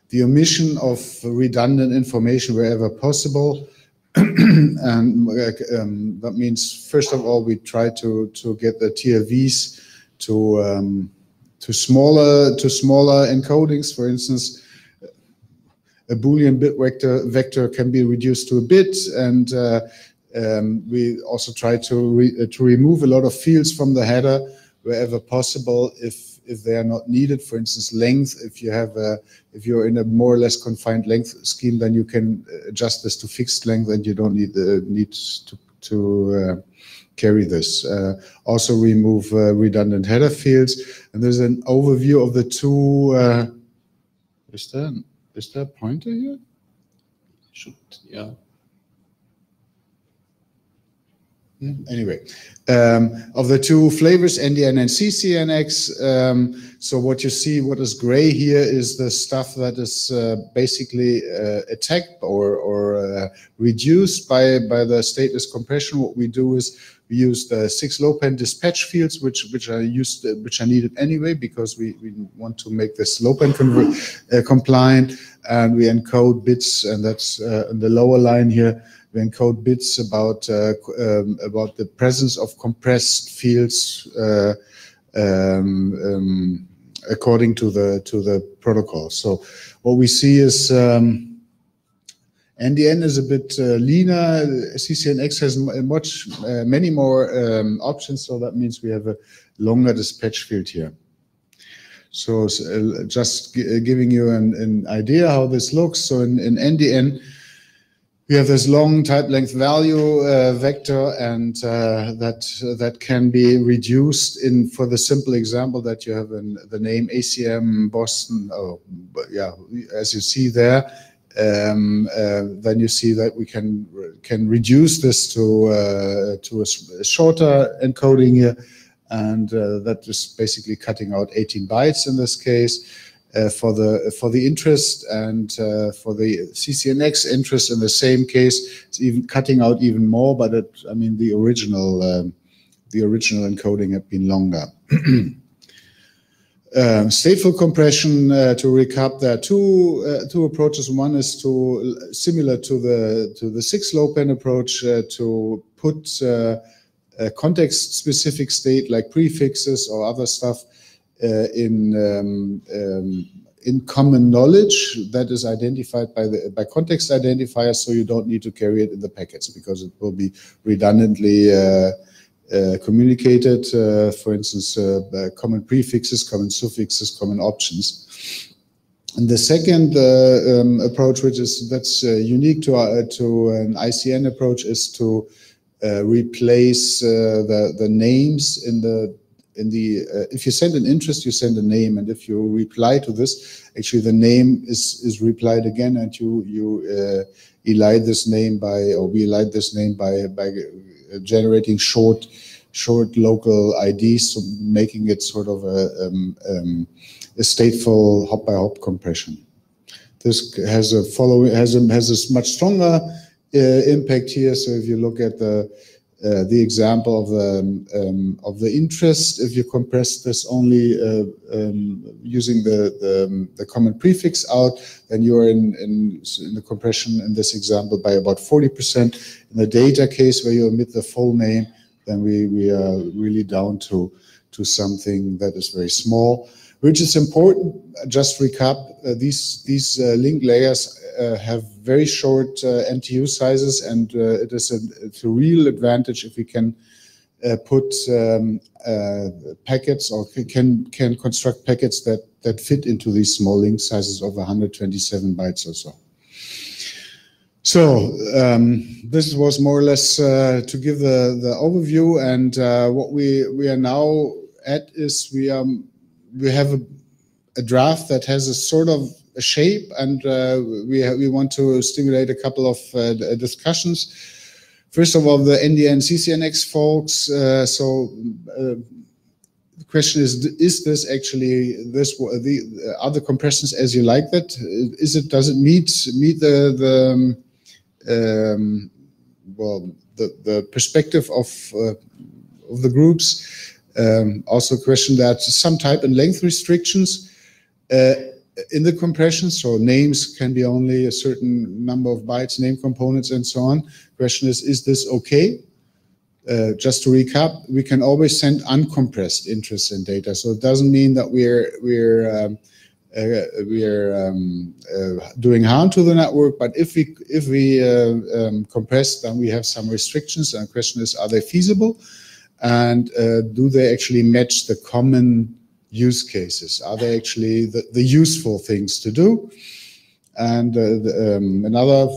the omission of redundant information wherever possible. And that means, first of all, we try to get the TLVs to smaller encodings. For instance, a Boolean bit vector can be reduced to a bit, and we also try to remove a lot of fields from the header wherever possible if they are not needed. For instance, length. If you're in a more or less confined length scheme, then you can adjust this to fixed length, and you don't need to carry this. Also remove redundant header fields. And there's an overview of the two. Is there a pointer here? Should, yeah. Anyway, of the two flavors, NDN and CCNX. So what you see, what is gray here, is the stuff that is basically attacked or reduced by the stateless compression. What we do is we use the 6 LOPAN dispatch fields, which are needed anyway, because we want to make this LOPAN compliant, and we encode bits, and that's in the lower line here. We encode bits about the presence of compressed fields according to the protocol. So what we see is NDN is a bit leaner. CCNX has many more options, so that means we have a longer dispatch field here. So just giving you an idea how this looks. So in NDN, we have this long type length value vector, and that can be reduced for the simple example that you have in the name ACM Boston. Oh, yeah, as you see there, then you see that we can reduce this to a shorter encoding here, and that is basically cutting out 18 bytes in this case. For the interest, and for the CCNX interest in the same case, it's even cutting out even more. But the original encoding had been longer. Stateful compression. To recap, there are two approaches. One is similar to the 6 LOPAN approach, to put a context-specific state like prefixes or other stuff in common knowledge that is identified by context identifiers, so you don't need to carry it in the packets because it will be redundantly communicated. For instance, common prefixes, common suffixes, common options. And the second approach, that's unique to an ICN approach, is to replace the names if you send an interest, you send a name, and if you reply to this, actually the name is replied again, and you elide this name by generating short local IDs, so making it sort of a stateful hop by hop compression. This has a much stronger impact here. So if you look at the the example of the interest. If you compress this only using the common prefix out, then you are in the compression in this example by about 40%. In the data case where you omit the full name, then we are really down to something that is very small, which is important. Just recap, these link layers have very short NTU sizes, and it's a real advantage if we can put packets, or can construct packets that fit into these small link sizes of 127 bytes or so. So this was more or less to give the overview, and what we are now at is we have a draft that has a sort of a shape, and we want to stimulate a couple of discussions. First of all, the NDN CCNX folks. The question is this actually the other compressions as you like that? Does it meet the perspective of the groups? Also a question that some type and length restrictions in the compression, so names can be only a certain number of bytes, name components and so on. Question is this okay? Just to recap, we can always send uncompressed interests in data, so it doesn't mean that we're doing harm to the network, but if we compress, then we have some restrictions, and the question is, are they feasible? And do they actually match the common use cases? Are they actually the useful things to do? And another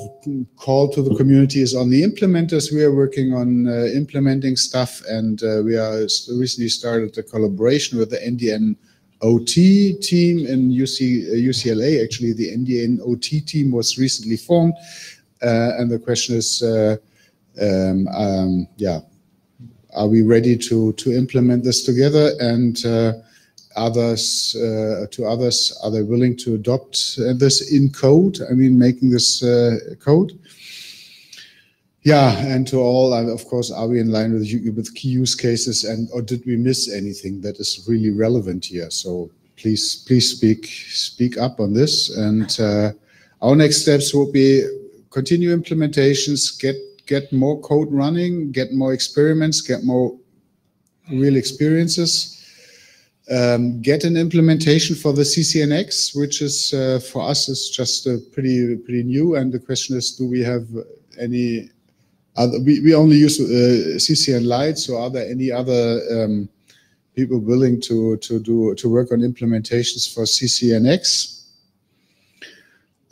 call to the community is on the implementers. We are working on implementing stuff, and we are recently started a collaboration with the NDN OT team in UCLA. Actually, the NDN OT team was recently formed, and the question is, are we ready to implement this together? And are they willing to adopt this in code? I mean, making this code. Yeah, and to all, of course, are we in line with key use cases, or did we miss anything that is really relevant here? So please speak up on this. And our next steps will be continue implementations, get more code running, get more experiments, get more real experiences. Get an implementation for the CCNX, which is for us is just pretty new. And the question is, do we have any other? We only use CCN Lite, so are there any other people willing to work on implementations for CCNX?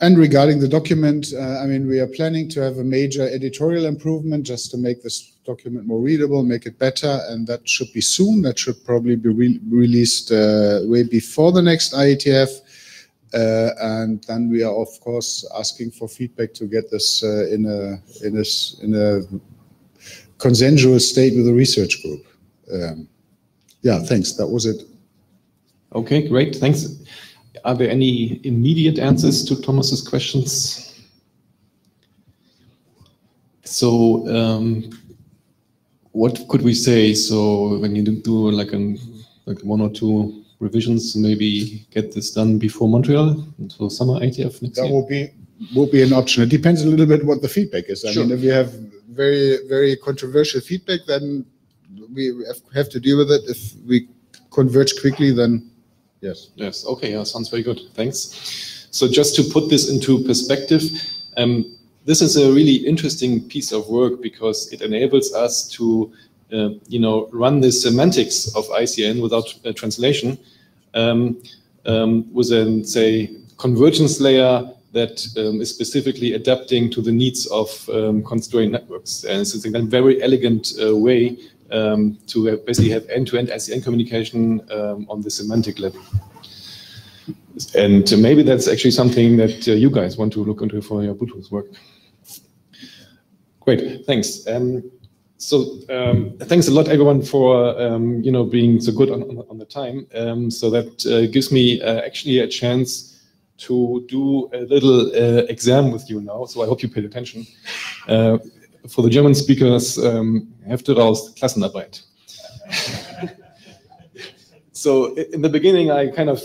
And regarding the document, I mean, we are planning to have a major editorial improvement just to make this document more readable, make it better, and that should be soon. That should probably be released way before the next IETF. And then we are, of course, asking for feedback to get this in a consensual state with the research group. Yeah, thanks. That was it. Okay, great. Thanks. Are there any immediate answers to Thomas's questions? So, what could we say? So, when you do like one or two revisions, maybe get this done before Montreal, so summer IETF next year? That will be an option. It depends a little bit what the feedback is. I mean, if we have very, very controversial feedback, then we have to deal with it. If we converge quickly, then yes. Yes. Okay. Yeah, sounds very good. Thanks. So just to put this into perspective, this is a really interesting piece of work because it enables us to, run the semantics of ICN without translation with a, say, convergence layer that is specifically adapting to the needs of constrained networks. And it's a very elegant way to basically have end-to-end ICN communication on the semantic level. And maybe that's actually something that you guys want to look into for your Bluetooth work. Great, thanks. Thanks a lot, everyone, for being so good on the time. So that gives me actually a chance to do a little exam with you now. So I hope you paid attention. for the German speakers, Hefte raus, Klassenarbeit. So in the beginning, I kind of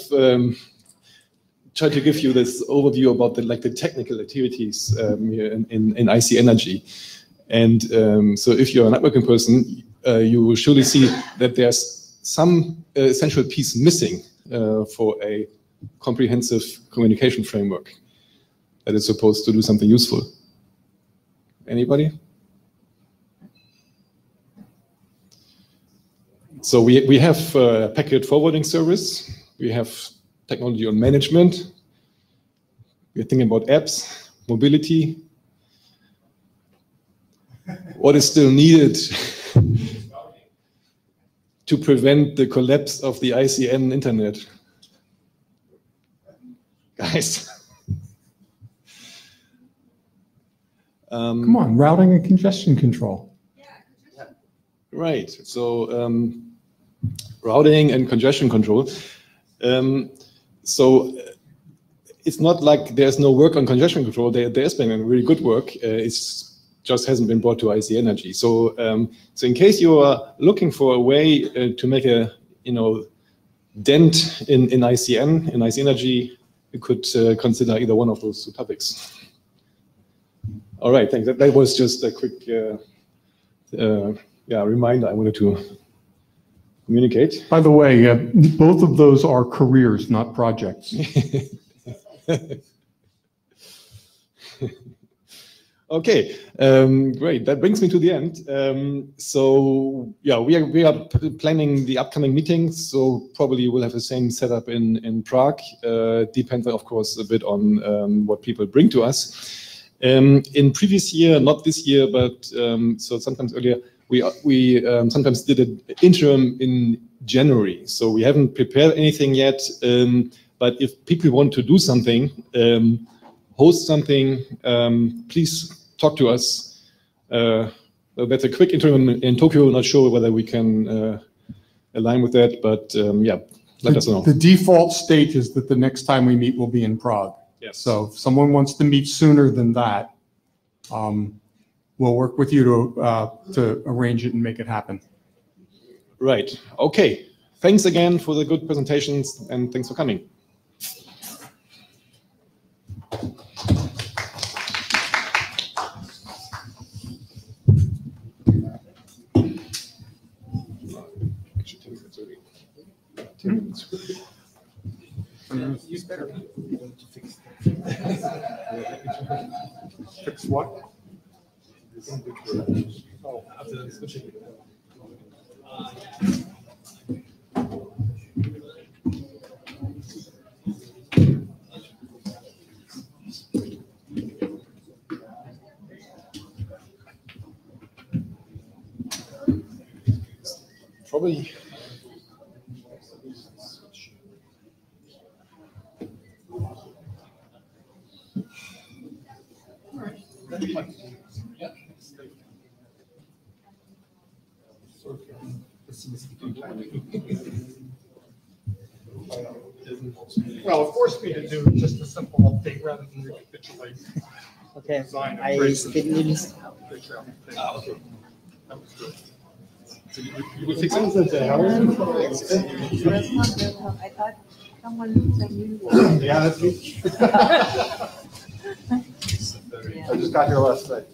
tried to give you this overview about the technical activities here in ICNRG. And so if you're a networking person, you will surely see that there's some essential piece missing for a comprehensive communication framework that is supposed to do something useful. Anybody? So we have packet forwarding service. We have technology on management. We're thinking about apps, mobility. What is still needed to prevent the collapse of the ICN internet? Guys. Come on, routing and congestion control. Right. So routing and congestion control. So it's not like there's no work on congestion control. There's been really good work. It's just hasn't been brought to ICNRG. So so in case you are looking for a way to make a dent in ICNRG, you could consider either one of those two topics. All right, thanks. That was just a quick reminder I wanted to communicate. By the way, both of those are careers, not projects. Okay, great. That brings me to the end. So yeah, we are planning the upcoming meetings. So probably we'll have the same setup in Prague. Depends, of course, a bit on what people bring to us. In previous year, not this year, but so sometimes earlier, we sometimes did an interim in January. So we haven't prepared anything yet. But if people want to do something, host something, please talk to us. That's a quick interim in Tokyo. Not sure whether we can align with that, but yeah, let us know. The default state is that the next time we meet will be in Prague. Yes. So if someone wants to meet sooner than that, we'll work with you to arrange it and make it happen. Right. Okay. Thanks again for the good presentations and thanks for coming. You better fix what? Oh, after switching. Probably. Well, it forced me to do just a simple update rather than recapitulate. Okay, I speak English. Okay. You will fix it. I thought someone looks like you. Yeah, that's me. I just got here last night.